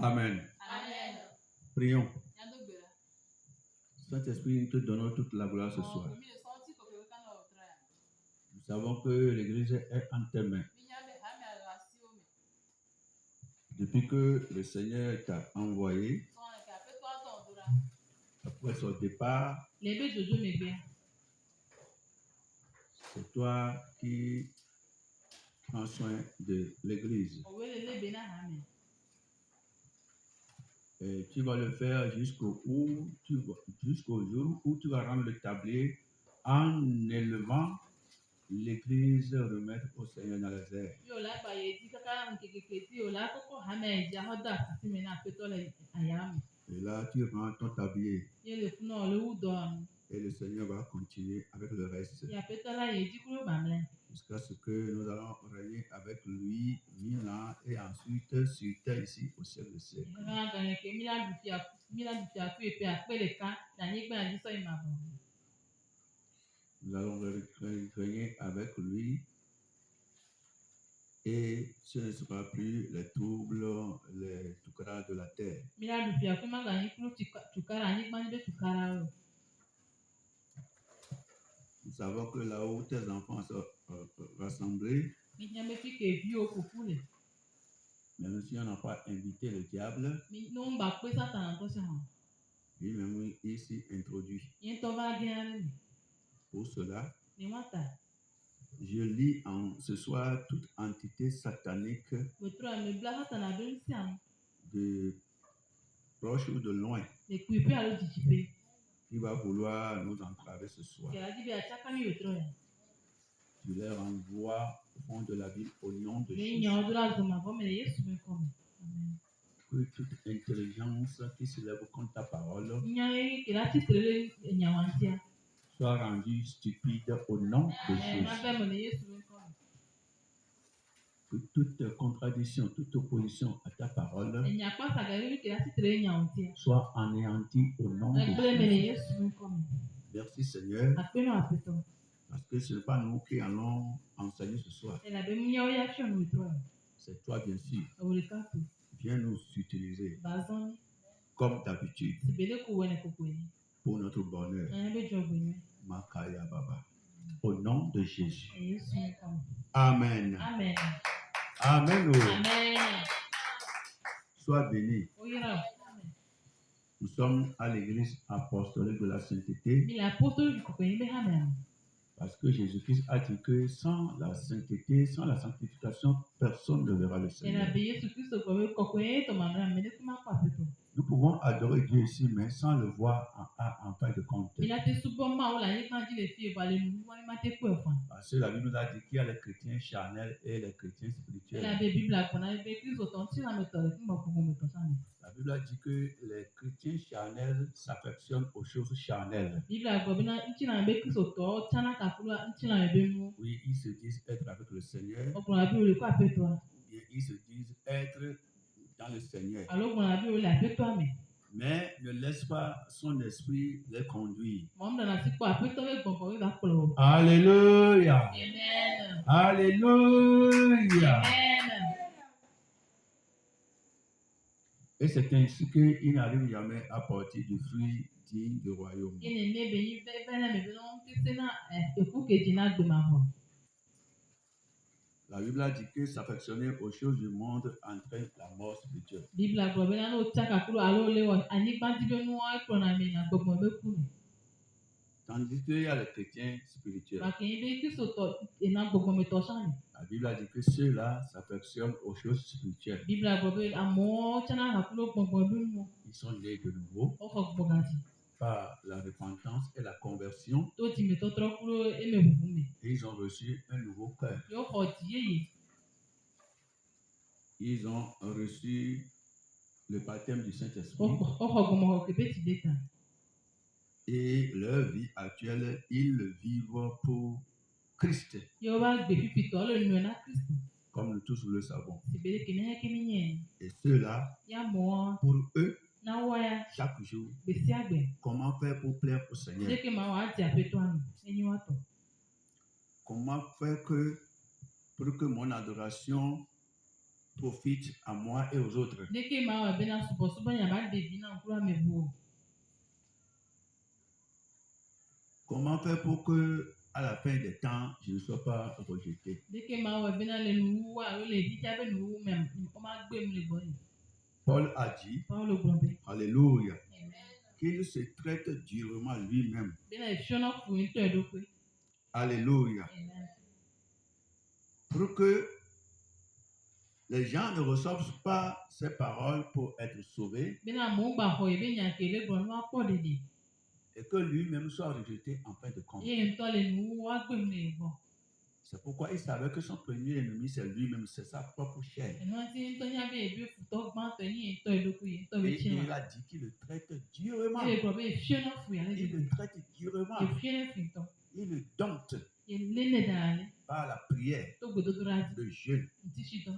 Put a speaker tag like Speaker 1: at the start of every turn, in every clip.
Speaker 1: Amen.
Speaker 2: Amen.
Speaker 1: Prions. Saint-Esprit, nous te donnons toute la gloire ce soir. Nous savons que l'Église est en tes mains. Depuis que le Seigneur t'a envoyé, après son départ, c'est toi qui prends soin de l'Église. Et tu vas le faire jusqu'au jour où tu vas rendre le tablier en élevant l'Église, remettre au Seigneur dans les airs. Et là, tu rends ton tablier. Et le Seigneur va continuer avec le reste. Jusqu'à ce que nous allons régner avec lui 1000 ans et ensuite sur terre ici au siècle des siècles. Nous allons régner avec lui et ce ne sera plus les troubles, les toucras de la terre. Nous savons que là où tes enfants sont rassemblés, même si on n'a pas invité le diable, lui-même il s'y introduit. Pour cela, je lis ce soir toute entité satanique de proche ou de loin qui va vouloir nous entraver ce soir. Tu les renvoies au fond de la ville au nom de Jésus. Que toute intelligence qui se lève contre ta parole soit rendue stupide au nom de Jésus. Que toute contradiction, toute opposition à ta parole soit anéantie au nom de Jésus. Merci Seigneur. Parce que ce n'est pas nous qui allons enseigner ce soir. C'est toi bien sûr. Viens nous utiliser comme d'habitude pour notre bonheur. Makaya Baba. Au nom de Jésus. Amen.
Speaker 2: Amen.
Speaker 1: Amen.
Speaker 2: Amen.
Speaker 1: Sois béni. Nous sommes à l'église apostolique de la sainteté. Parce que Jésus-Christ a dit que sans la sainteté, sans la sanctification, personne ne verra le Seigneur. Nous pouvons adorer Dieu ici, mais sans le voir en fin de compte. Parce que la Bible nous a dit qu'il y a les chrétiens charnels et les chrétiens spirituels. La Bible a dit que les chrétiens charnels s'affectionnent aux choses charnelles. Oui, ils se disent être avec le Seigneur. Et ils se disent être dans le Seigneur. Mais ne laisse pas son esprit les conduire. Alléluia.
Speaker 2: Amen.
Speaker 1: Alléluia.
Speaker 2: Amen.
Speaker 1: Et c'est ainsi qu'il n'arrive jamais à porter du fruit digne du royaume. La Bible a dit que s'affectionner aux choses du monde entraîne la mort spirituelle. Tandis qu'il y a les chrétiens spirituels. La Bible a dit que ceux-là s'affectionnent aux choses spirituelles. Ils sont nés de nouveau par la repentance et la conversion. Et ils ont reçu un nouveau cœur. Ils ont reçu le baptême du Saint-Esprit. Et leur vie actuelle, ils le vivent pour Christ. Comme nous tous le savons. Et ceux-là, pour eux, chaque jour, comment faire pour plaire au Seigneur? Comment faire pour que mon adoration profite à moi et aux autres.
Speaker 2: Deke ma wa bena subo nyama devi na nkura mebu.
Speaker 1: Comment faire pour que, à la fin des temps, je ne sois pas rejeté?
Speaker 2: Deke ma wa bena le nu wa le di jabe nu mem o ma gbe mu le boni.
Speaker 1: Paul a dit,
Speaker 2: Paul Grombe.
Speaker 1: alléluia,
Speaker 2: Amen.
Speaker 1: qu'il se traite durement lui-même.
Speaker 2: Bena shona fu into edokwe.
Speaker 1: Alléluia.
Speaker 2: Amen.
Speaker 1: Pour que les gens ne reçoivent pas ces paroles pour être sauvés
Speaker 2: Bena mo ba ho ebe nya kele gbon wa po dede.
Speaker 1: et que lui-même soit rejeté en fin de compte.
Speaker 2: Ye nto le nu wa gbe mu le bon.
Speaker 1: C'est pourquoi il savait que son premier ennemi, c'est lui-même, c'est sa propre chair.
Speaker 2: Eno ti nto nya be ebe fu to gban to yin into edokwe into be
Speaker 1: Et
Speaker 2: chima.
Speaker 1: il a dit qu'il le traite durement.
Speaker 2: Ye Grombe shona fu ya le
Speaker 1: Il
Speaker 2: de.
Speaker 1: le traite durement.
Speaker 2: Ye fiene fu to.
Speaker 1: Il le dompte
Speaker 2: Ye lele dale.
Speaker 1: par la prière,
Speaker 2: To gbe do ra
Speaker 1: le jeûne,
Speaker 2: ti shi to.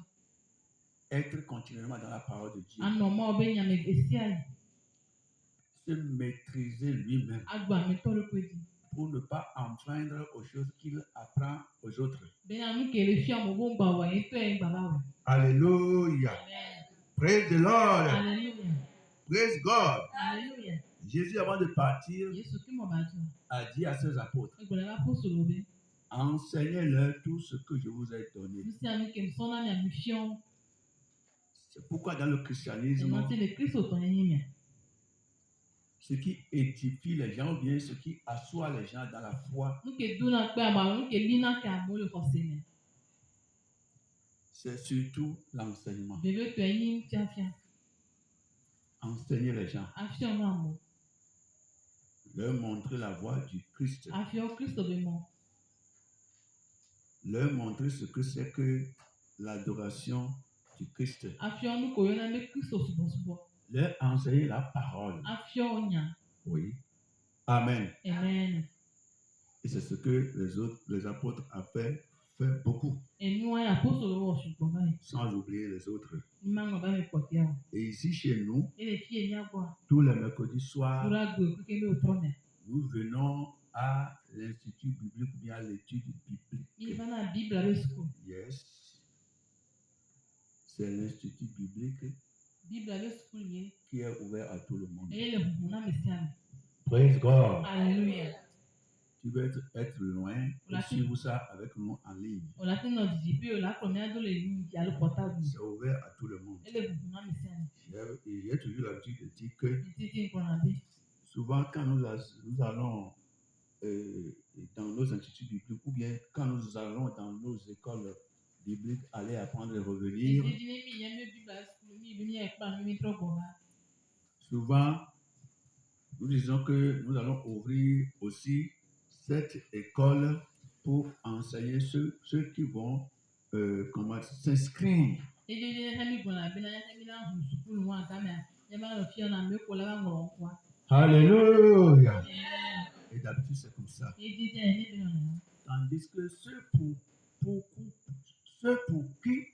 Speaker 1: être continuellement dans la parole de Dieu,
Speaker 2: Ano mo be nya me esi ayi.
Speaker 1: se maîtriser lui-même
Speaker 2: Agba mi to le kwe di.
Speaker 1: pour ne pas enfreindre aux choses qu'il apprend aux autres.
Speaker 2: Bena nu kele fi amo bo ngba wa yin to e ngba ba we.
Speaker 1: Alléluia.
Speaker 2: Amen.
Speaker 1: Praise the Lord.
Speaker 2: Hallelujah.
Speaker 1: Praise God.
Speaker 2: Hallelujah.
Speaker 1: Jésus, avant de partir,
Speaker 2: Yesu ki mo ba jo.
Speaker 1: a dit à ses apôtres,
Speaker 2: Egbole ba po solo be.
Speaker 1: enseignez-leur tout ce que je vous ai donné.
Speaker 2: Nusi ami kem sona mi ami fion.
Speaker 1: C'est pourquoi dans le christianisme,
Speaker 2: Eno ti le Kristo to yin mi.
Speaker 1: ce qui édifie les gens ou bien ce qui assoit les gens dans la foi,
Speaker 2: Nu ke du na pe aba nu ke li na ke amo le ko se ne.
Speaker 1: c'est surtout l'enseignement.
Speaker 2: Bebe to yin ti afia.
Speaker 1: Enseigner les gens,
Speaker 2: Afia no amo.
Speaker 1: leur montrer la voie du Christ,
Speaker 2: Afia o Kristo be mo.
Speaker 1: leur montrer ce que c'est que l'adoration du Christ,
Speaker 2: Afia nu ko yo na me Kristo subo.
Speaker 1: leur enseigner la parole.
Speaker 2: Afia o nya.
Speaker 1: Oui. Amen.
Speaker 2: Amen.
Speaker 1: Et c'est ce que les apôtres ont fait beaucoup,
Speaker 2: Enu ya po solo wo subo ba yi.
Speaker 1: sans oublier les autres.
Speaker 2: Ni ma ngo ba me ko ti a.
Speaker 1: Et ici chez nous,
Speaker 2: Ele fi eni agwa.
Speaker 1: tous les mercredis soirs,
Speaker 2: Tura gbe ku ke le o to me.
Speaker 1: nous venons à l'Institut biblique ou bien à l'étude
Speaker 2: Mi
Speaker 1: biblique.
Speaker 2: va na Bible avec school.
Speaker 1: Yes. C'est l'Institut biblique
Speaker 2: Bible avec school ye.
Speaker 1: qui est ouvert à tout le monde.
Speaker 2: Eye le huhu na mesiame.
Speaker 1: Praise God.
Speaker 2: Hallelujah.
Speaker 1: Tu veux être loin,
Speaker 2: La
Speaker 1: et suivre ça avec nous en ligne.
Speaker 2: O la tin no didi pe o la ko mi ado le ni ya lo portable.
Speaker 1: C'est ouvert à tout le monde.
Speaker 2: Ele huhu na mesiame.
Speaker 1: J'ai toujours l'habitude de dire que
Speaker 2: Mi titi ko na be.
Speaker 1: souvent quand nous allons dans nos instituts bibliques ou bien quand nous allons dans nos écoles bibliques aller apprendre et revenir,
Speaker 2: Didi ni mi ye me Bible avec school mi bi ni e pa mi tro bo ba.
Speaker 1: souvent nous disons que nous allons ouvrir aussi cette école pour enseigner ceux qui vont s'inscrire.
Speaker 2: Didi ni mi go na be na mi na hu school wa ka me. Ye ma lo fi na me ko la ba ngoro kwa.
Speaker 1: Alléluia.
Speaker 2: Amen.
Speaker 1: Et d'habitude c'est comme ça.
Speaker 2: Didi ni be na.
Speaker 1: Tandis que ceux pour qui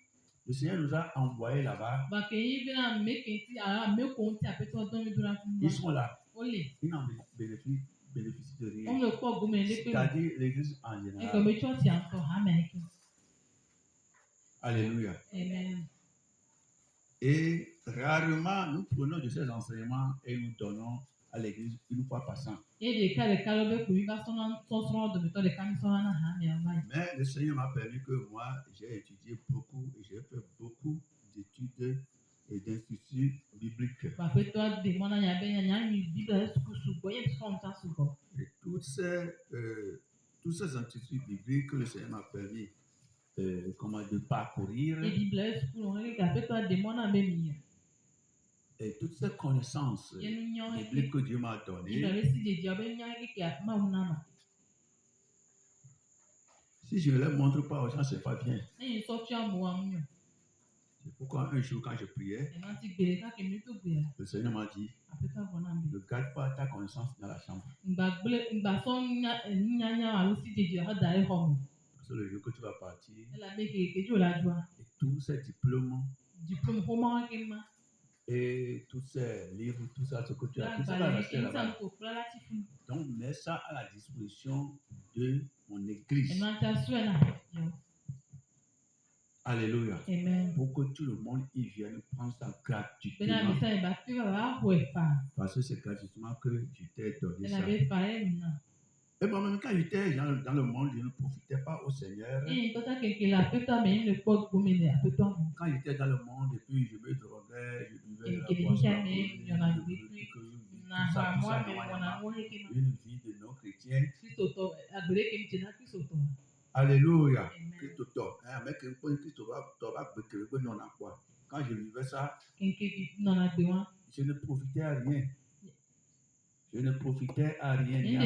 Speaker 1: le Seigneur nous a envoyés là-bas,
Speaker 2: Ba ke yi be na me ke ti ara me ko ti apeto don mi dura fun
Speaker 1: ils
Speaker 2: ba.
Speaker 1: sont là.
Speaker 2: O le.
Speaker 1: Ils n'en bénéficient de
Speaker 2: O
Speaker 1: rien.
Speaker 2: le po go me le pe.
Speaker 1: C'est-à-dire l'église en
Speaker 2: E ko
Speaker 1: général.
Speaker 2: me church ya ko ha me ke.
Speaker 1: Alléluia.
Speaker 2: Amen.
Speaker 1: Et rarement nous prenons de ces enseignements et nous donnons à l'église une fois par an.
Speaker 2: Ye de ka be ku yi ba so na do mi to de ka mi so na ha me ba.
Speaker 1: Mais le Seigneur m'a permis que moi, j'ai étudié beaucoup et j'ai fait beaucoup d'études et d'instituts bibliques.
Speaker 2: Ba pe to de mo na ya be nya mi Bible school su bo ye so nta su bo.
Speaker 1: Et tous ces instituts bibliques que le Seigneur m'a permis de parcourir,
Speaker 2: E Bible school on le ka pe to de mo na be mi.
Speaker 1: et toutes ces connaissances
Speaker 2: Ye nu nyo e
Speaker 1: bibliques que Dieu m'a données,
Speaker 2: Bible si de dia be nya ke ma una ma.
Speaker 1: si je ne les montre pas aux gens, c'est pas bien.
Speaker 2: E so fi amu wa mu.
Speaker 1: C'est pourquoi un jour, quand je priais,
Speaker 2: E ma ti gbere ka ke mi to gbe.
Speaker 1: le Seigneur m'a dit,
Speaker 2: Apeta bo na be.
Speaker 1: ne garde pas ta connaissance dans la chambre.
Speaker 2: Ngba so nya alu si de dia ha da e ho mu.
Speaker 1: Parce que le jour que tu vas partir,
Speaker 2: E la be ke jo la joa.
Speaker 1: et tous ces diplômes
Speaker 2: Diplôme ho ma ke ma.
Speaker 1: et tous ces livres, tout ça, ce que tu as
Speaker 2: La
Speaker 1: pris, ça
Speaker 2: ba
Speaker 1: va
Speaker 2: le
Speaker 1: rester
Speaker 2: ke sa
Speaker 1: là-bas.
Speaker 2: ko pla la ti fun.
Speaker 1: Donc, mets ça à la disposition de mon église.
Speaker 2: E ma ta so na yo.
Speaker 1: Alléluia.
Speaker 2: Amen.
Speaker 1: Pour que tout le monde y vienne prendre ça
Speaker 2: Bena
Speaker 1: gratuitement.
Speaker 2: bisa ba fi ba ho fa.
Speaker 1: Parce que c'est gratuitement que je t'ai donné
Speaker 2: Bena
Speaker 1: ça.
Speaker 2: be fa na.
Speaker 1: Et moi-même, quand j'étais dans le monde, je ne profitais pas au Seigneur.
Speaker 2: Tota ke la peta me ne po ko me ne apeta.
Speaker 1: Quand j'étais dans le monde, et puis je me droguais, je buvais de la
Speaker 2: Ke
Speaker 1: boisson,
Speaker 2: ni me yona bi na ha mo me wona mo he ke ma.
Speaker 1: une vie de non-chrétien.
Speaker 2: Kristo to agbere ke mti na Kristo to.
Speaker 1: Alléluia. Christ top. Avec un point Christ va que non à quoi. Quand je vivais ça, je ne profitais à rien. Je ne profitais à rien.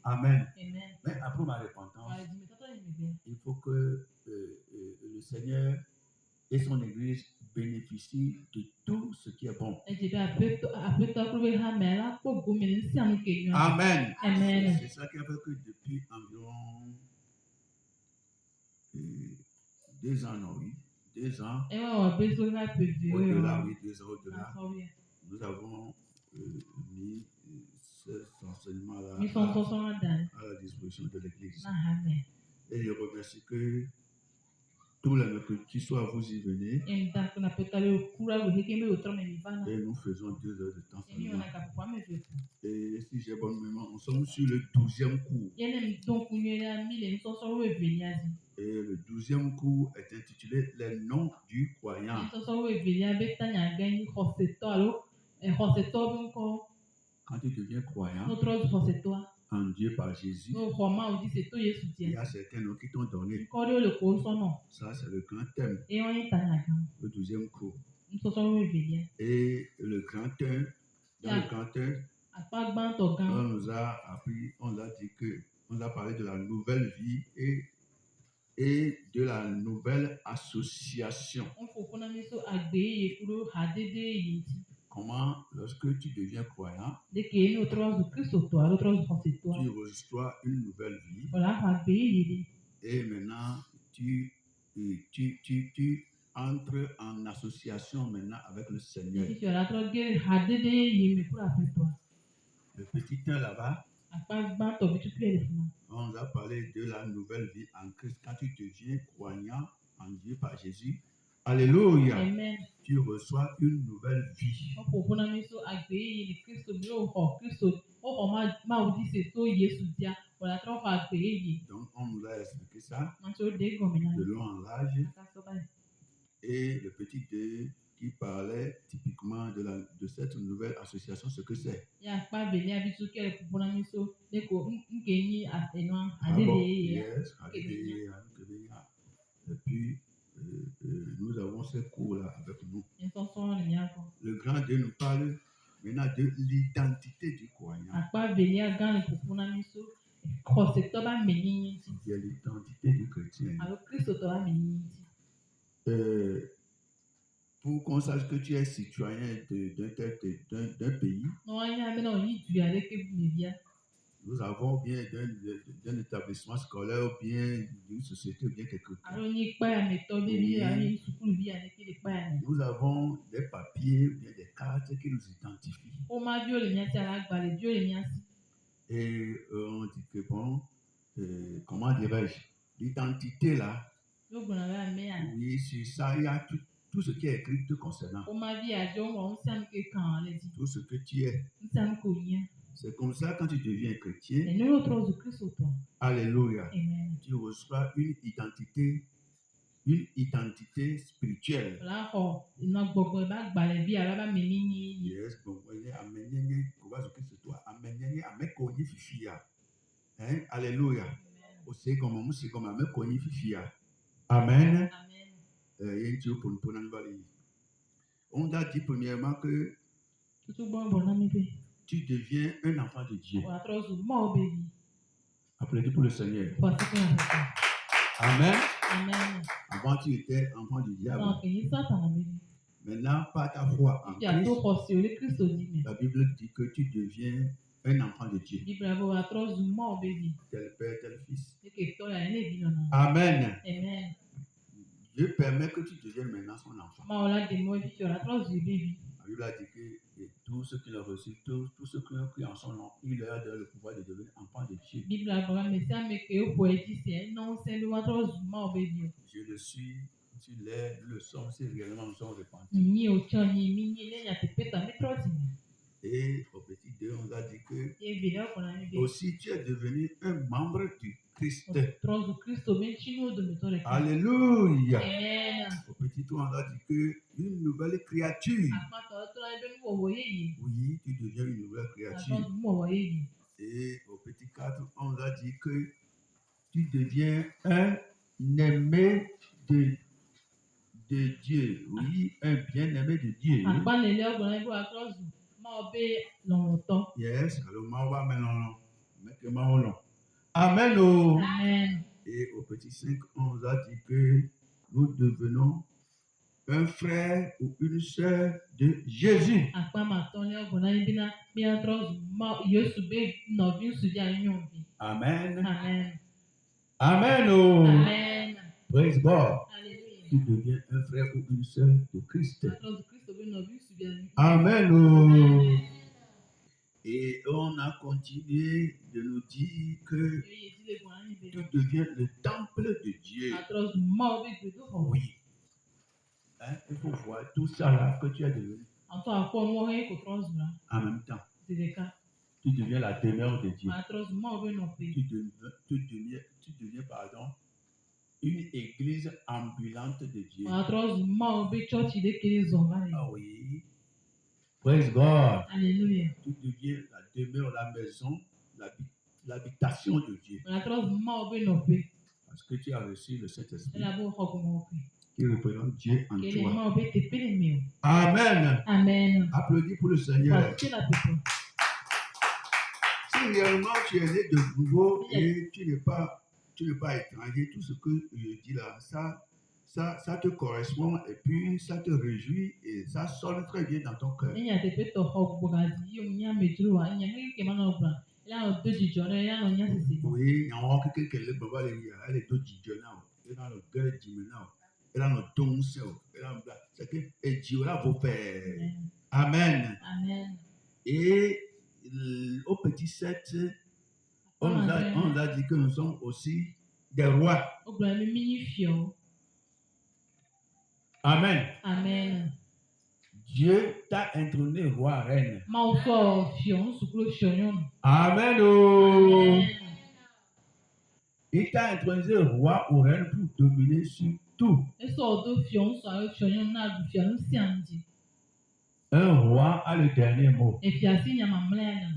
Speaker 1: Amen. Mais après ma repentance, il faut que le Seigneur et son Église bénéficient de tout ce qui est bon. Amen.
Speaker 2: Amen.
Speaker 1: C'est ça qui a fait que depuis environ 2 ans, non, oui, 2 ans, au-delà, oui, 2 ans au-delà, nous avons mis cet enseignement-là à la disposition de l'Église. Et je remercie que tous les mercredis soirs, vous y venez. Et nous faisons 2 heures de temps seulement. Et si j'ai bonne mémoire, nous sommes sur le 12e cours. Et le 12e cours est intitulé Les noms du croyant. Quand tu deviens croyant en Dieu par Jésus, il y a certains noms qui t'ont donné. Ça, c'est le grand thème. Le 12e cours. Et le grand thème, dans le grand thème, on nous a appris, on nous a dit que, on nous a parlé de la nouvelle vie et de la nouvelle association. Comment, lorsque tu deviens croyant, tu reçois une nouvelle vie. Et maintenant, tu entres en association maintenant avec le Seigneur. Le petit 1 là-bas, on nous a parlé de la nouvelle vie en Christ. Quand tu deviens croyant en Dieu par Jésus, alléluia,
Speaker 2: Amen.
Speaker 1: Tu reçois une nouvelle vie. Donc on nous a expliqué ça de long en large. Et le petit 2 qui parlait typiquement de cette nouvelle association, ce que c'est. Yes, et puis nous avons ce cours-là avec nous. Le grand 2 nous parle maintenant de l'identité du croyant. Il y a l'identité du chrétien. Pour qu'on sache que tu es citoyen d'un pays, nous avons bien d'un établissement scolaire ou bien d'une société ou bien quelque part. Nous avons des papiers ou bien des cartes qui nous identifient. Et on dit que bon, comment dirais-je, l'identité là, oui, sur ça, il y a tout ce qui est écrit te concernant. Tout ce que tu es. C'est comme ça quand tu deviens chrétien. Alléluia.
Speaker 2: Amen.
Speaker 1: Tu reçois une identité spirituelle. Yes, alléluia. Amen. On a dit premièrement que tu deviens un enfant de Dieu. Applaudis pour le Seigneur. Amen.
Speaker 2: Amen.
Speaker 1: Avant, tu étais enfant du diable. Maintenant, par ta foi en Christ, la Bible dit que tu deviens un enfant de Dieu. Tel père, tel fils. Amen.
Speaker 2: Amen.
Speaker 1: Dieu permet que tu deviennes maintenant son enfant. La Bible a dit que tous ceux qui l'ont reçu, tous ceux qui ont cru en son nom, il leur donne le pouvoir de devenir enfants de Dieu.
Speaker 2: Bible a gba me sia ame ke wo edi se no se lu wa tro zu ma obe dio.
Speaker 1: Je le suis, tu l'es, nous le sommes, si réellement nous sommes repentis.
Speaker 2: Ni o chan ni mi ni le ya te peta mi tro ti.
Speaker 1: Et au petit 2, on a dit que
Speaker 2: E vida ko na ni be.
Speaker 1: aussi tu es devenu un membre du Christ.
Speaker 2: Tro zu Kristo be chinu do me tore.
Speaker 1: Alléluia.
Speaker 2: Amen.
Speaker 1: Au petit 3, on a dit que une nouvelle créature.
Speaker 2: Apa to to la be wo wo ye.
Speaker 1: Oui, tu deviens une nouvelle
Speaker 2: Apa
Speaker 1: créature.
Speaker 2: mo wo ye.
Speaker 1: Et au petit 4, on a dit que tu deviens un aimé de Dieu. Oui, un bien-aimé de Dieu.
Speaker 2: Apa le le gba na be wa tro zu ma obe lo to.
Speaker 1: Yes, alors on va maintenant. Amen. Oh.
Speaker 2: Amen.
Speaker 1: Et au petit 5, on nous a dit que nous devenons un frère ou une sœur de Jésus.
Speaker 2: Apa ma to le gba na bi na mi a tro zu ma Yesu be no bi su dia nyon bi.
Speaker 1: Amen.
Speaker 2: Amen.
Speaker 1: Amen. Oh.
Speaker 2: Amen.
Speaker 1: Praise God.
Speaker 2: Alléluia.
Speaker 1: Tu deviens un frère ou une sœur de Christ.
Speaker 2: Atro Kristo be no bi su dia nyon.
Speaker 1: Amen. Oh. Et on a continué de nous dire que
Speaker 2: E ti le gba ni be.
Speaker 1: tu deviens le temple de Dieu.
Speaker 2: Atro zu ma obe gbe do fo.
Speaker 1: Oui. Hein, il faut voir tout ça là que tu as devenu
Speaker 2: Anto akọ mo he ko tro zu la.
Speaker 1: en même temps.
Speaker 2: Dedeka.
Speaker 1: Tu deviens la demeure de Dieu.
Speaker 2: Atro zu ma obe no pe.
Speaker 1: Tu deviens, pardon, une église ambulante de Dieu.
Speaker 2: Atro zu ma obe church de kere zo ba.
Speaker 1: Ah oui. Praise God.
Speaker 2: Alléluia.
Speaker 1: Tu deviens la demeure, la maison, l'habitation de Dieu.
Speaker 2: Atro zu ma obe no pe.
Speaker 1: Parce que tu as reçu le Saint-Esprit
Speaker 2: Ela bo ho ko mo pe.
Speaker 1: qui représente Dieu en
Speaker 2: Kele
Speaker 1: toi.
Speaker 2: ma obe te pe le mi.
Speaker 1: Amen.
Speaker 2: Amen.
Speaker 1: Applaudis pour le Seigneur.
Speaker 2: Parce que la pe.
Speaker 1: Si réellement tu es né de nouveau et tu n'es pas étranger, tout ce que je dis là, ça te correspond et puis ça te réjouit et ça sonne très bien dans ton cœur.
Speaker 2: Nya te pe to ho ko ga di yo nya me dru wa nya me ke ma no bra. Ela o do ji jo re ya no nya sisi.
Speaker 1: Oui, il y a un quelqu'un qui est baba le ya, elle est do dijona, elle a le cœur dimena, elle a le don elle a c'est que et Dieu là vous faire. Amen.
Speaker 2: Amen.
Speaker 1: Et au petit 7, on nous a dit que nous sommes aussi des rois.
Speaker 2: O gba mi mi fio.
Speaker 1: Amen.
Speaker 2: Amen.
Speaker 1: Dieu t'a intrôné roi, reine.
Speaker 2: Ma o so fio su klo fio yon.
Speaker 1: Amen. Oh.
Speaker 2: Amen.
Speaker 1: Il t'a intronisé roi ou reine pour dominer sur tout.
Speaker 2: E so do fio so ayo fio yon na du fio no si anji.
Speaker 1: Un roi a le dernier mot.
Speaker 2: E fia si nya ma mle nya.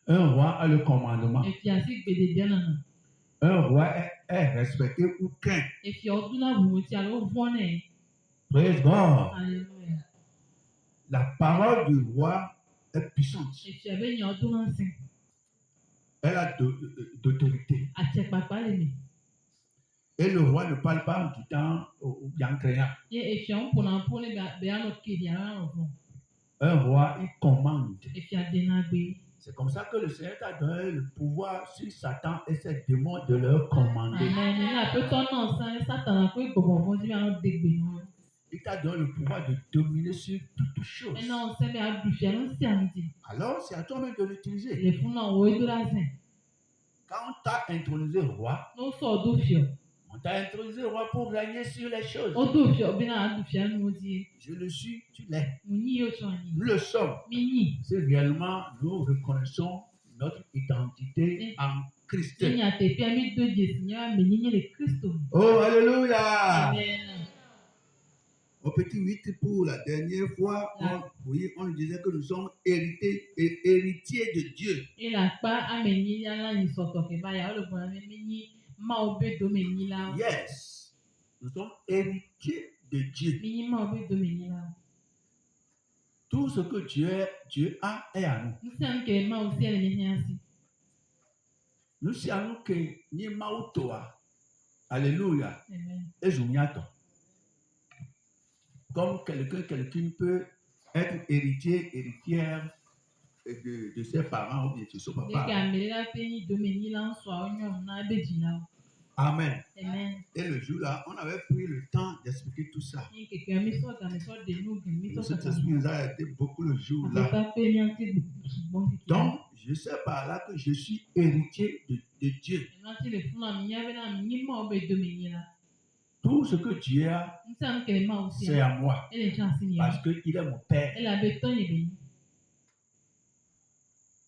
Speaker 1: Un roi a le commandement.
Speaker 2: E fia si gbe de dia na.
Speaker 1: Un roi est respecté ou craint.
Speaker 2: E fia o du na bu ti alo vone.
Speaker 1: Praise God.
Speaker 2: Alléluia.
Speaker 1: La parole du roi est puissante.
Speaker 2: E fia be nya o du na sin.
Speaker 1: Elle a d'autorité.
Speaker 2: A che papa le mi.
Speaker 1: Et le roi ne parle pas en quittant ou bien craignant.
Speaker 2: Ye e fia on pona pole be ano kedi ara no fo.
Speaker 1: Un roi, il commande.
Speaker 2: E fia de na gbe.
Speaker 1: C'est comme ça que le Seigneur t'a donné le pouvoir sur Satan et ses démons de leur commander.
Speaker 2: Amen. Ni a pe to na san Satan ko igbobo mo ti ano de gbe no.
Speaker 1: Il t'a donné le pouvoir de dominer sur toutes choses.
Speaker 2: E na o se be a du fia no si anji.
Speaker 1: Alors, c'est à toi-même de l'utiliser.
Speaker 2: Le fun na o do la sin.
Speaker 1: Quand on t'a intronisé roi,
Speaker 2: No so do fio.
Speaker 1: on t'a intronisé roi pour régner sur les choses.
Speaker 2: O do fio be na du fia no di.
Speaker 1: Je le suis, tu l'es.
Speaker 2: Mu ni yo cho ni.
Speaker 1: Nous le sommes.
Speaker 2: Mi ni.
Speaker 1: C'est réellement, nous reconnaissons notre identité en Christ.
Speaker 2: Ni a te pe mi do je Seigneur me ni le Christo.
Speaker 1: Oh, alléluia!
Speaker 2: Amen.
Speaker 1: Au petit 8, pour la dernière fois, on disait que nous sommes héritiers de Dieu.
Speaker 2: E la pa a me ni ya la ni so to ke ba ya o le bo na me ni ma o be do me ni la.
Speaker 1: Yes, nous sommes héritiers de Dieu.
Speaker 2: Mi ni ma o be do me ni la.
Speaker 1: Tout ce que Dieu a est à nous.
Speaker 2: Nous sommes que ma o si ele ni asi.
Speaker 1: Nous savons que ni mautoa. Alléluia.
Speaker 2: Amen.
Speaker 1: Et Juniato. Comme quelqu'un peut être héritière de ses parents ou bien de son
Speaker 2: Dès
Speaker 1: papa.
Speaker 2: qu'à me la pe ni do me ni la so a nyom na be ji la.
Speaker 1: Amen.
Speaker 2: Amen.
Speaker 1: Et le jour-là, on avait pris le temps d'expliquer tout ça.
Speaker 2: Ni keke mi so ga mi so de nu ge mi
Speaker 1: Le
Speaker 2: so ka
Speaker 1: Saint-Esprit nous a aidé beaucoup le
Speaker 2: Ape
Speaker 1: jour-là.
Speaker 2: pa pe mi anti bon ki.
Speaker 1: Donc, je sais par là que je suis héritier de Dieu.
Speaker 2: Nanti le funa mi ya be na mi mo be do mi ni la.
Speaker 1: Tout ce que Dieu a,
Speaker 2: Nsa nke ma aussi.
Speaker 1: c'est à moi.
Speaker 2: Ele chance ni.
Speaker 1: Parce qu'il est mon Père.
Speaker 2: Ele abe ton ye be.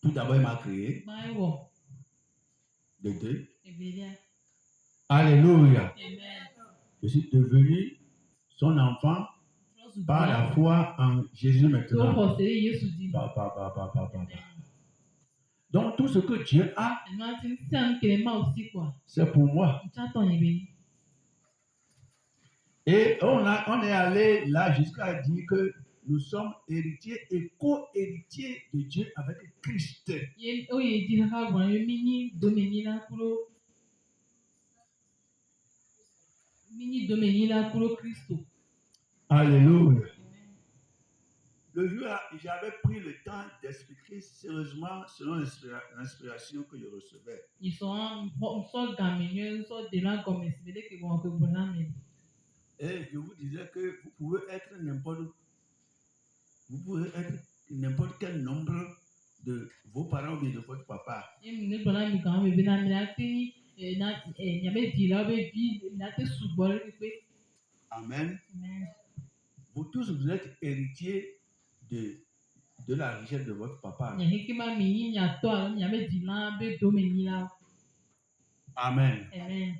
Speaker 1: Tout d'abord, il m'a créé
Speaker 2: Ma wo.
Speaker 1: de deux.
Speaker 2: Ebelia.
Speaker 1: Alléluia.
Speaker 2: Amen.
Speaker 1: Je suis devenu son enfant par la foi en Jésus
Speaker 2: To
Speaker 1: maintenant.
Speaker 2: ho se Yesu di.
Speaker 1: Donc, tout ce que Dieu a,
Speaker 2: Nanti nsa nke ma aussi quoi.
Speaker 1: c'est pour moi.
Speaker 2: Nsa ton ye be.
Speaker 1: Et on est allé là jusqu'à dire que nous sommes héritiers et co-héritiers de Dieu avec Christ.
Speaker 2: Ye o ye di ha gwa ye mi ni do mi ni la kuro. Mini domini la kuro Christo.
Speaker 1: Alléluia. Le jour-là, j'avais pris le temps d'expliquer sérieusement selon l'inspiration que je recevais.
Speaker 2: Ils sont so gamineux, so de la gomme, c'est de que bon que bon ami.
Speaker 1: Et je vous disais que vous pouvez être n'importe quel nombre de vos parents ou bien de votre papa.
Speaker 2: Et nous bon ami quand même bien ami la ti na y avait dit là be vie na te subol que.
Speaker 1: Amen.
Speaker 2: Amen.
Speaker 1: Vous tous, vous êtes héritiers de la richesse de votre papa.
Speaker 2: Ya hekima mi nya to y avait dit là be domini la.
Speaker 1: Amen.
Speaker 2: Amen.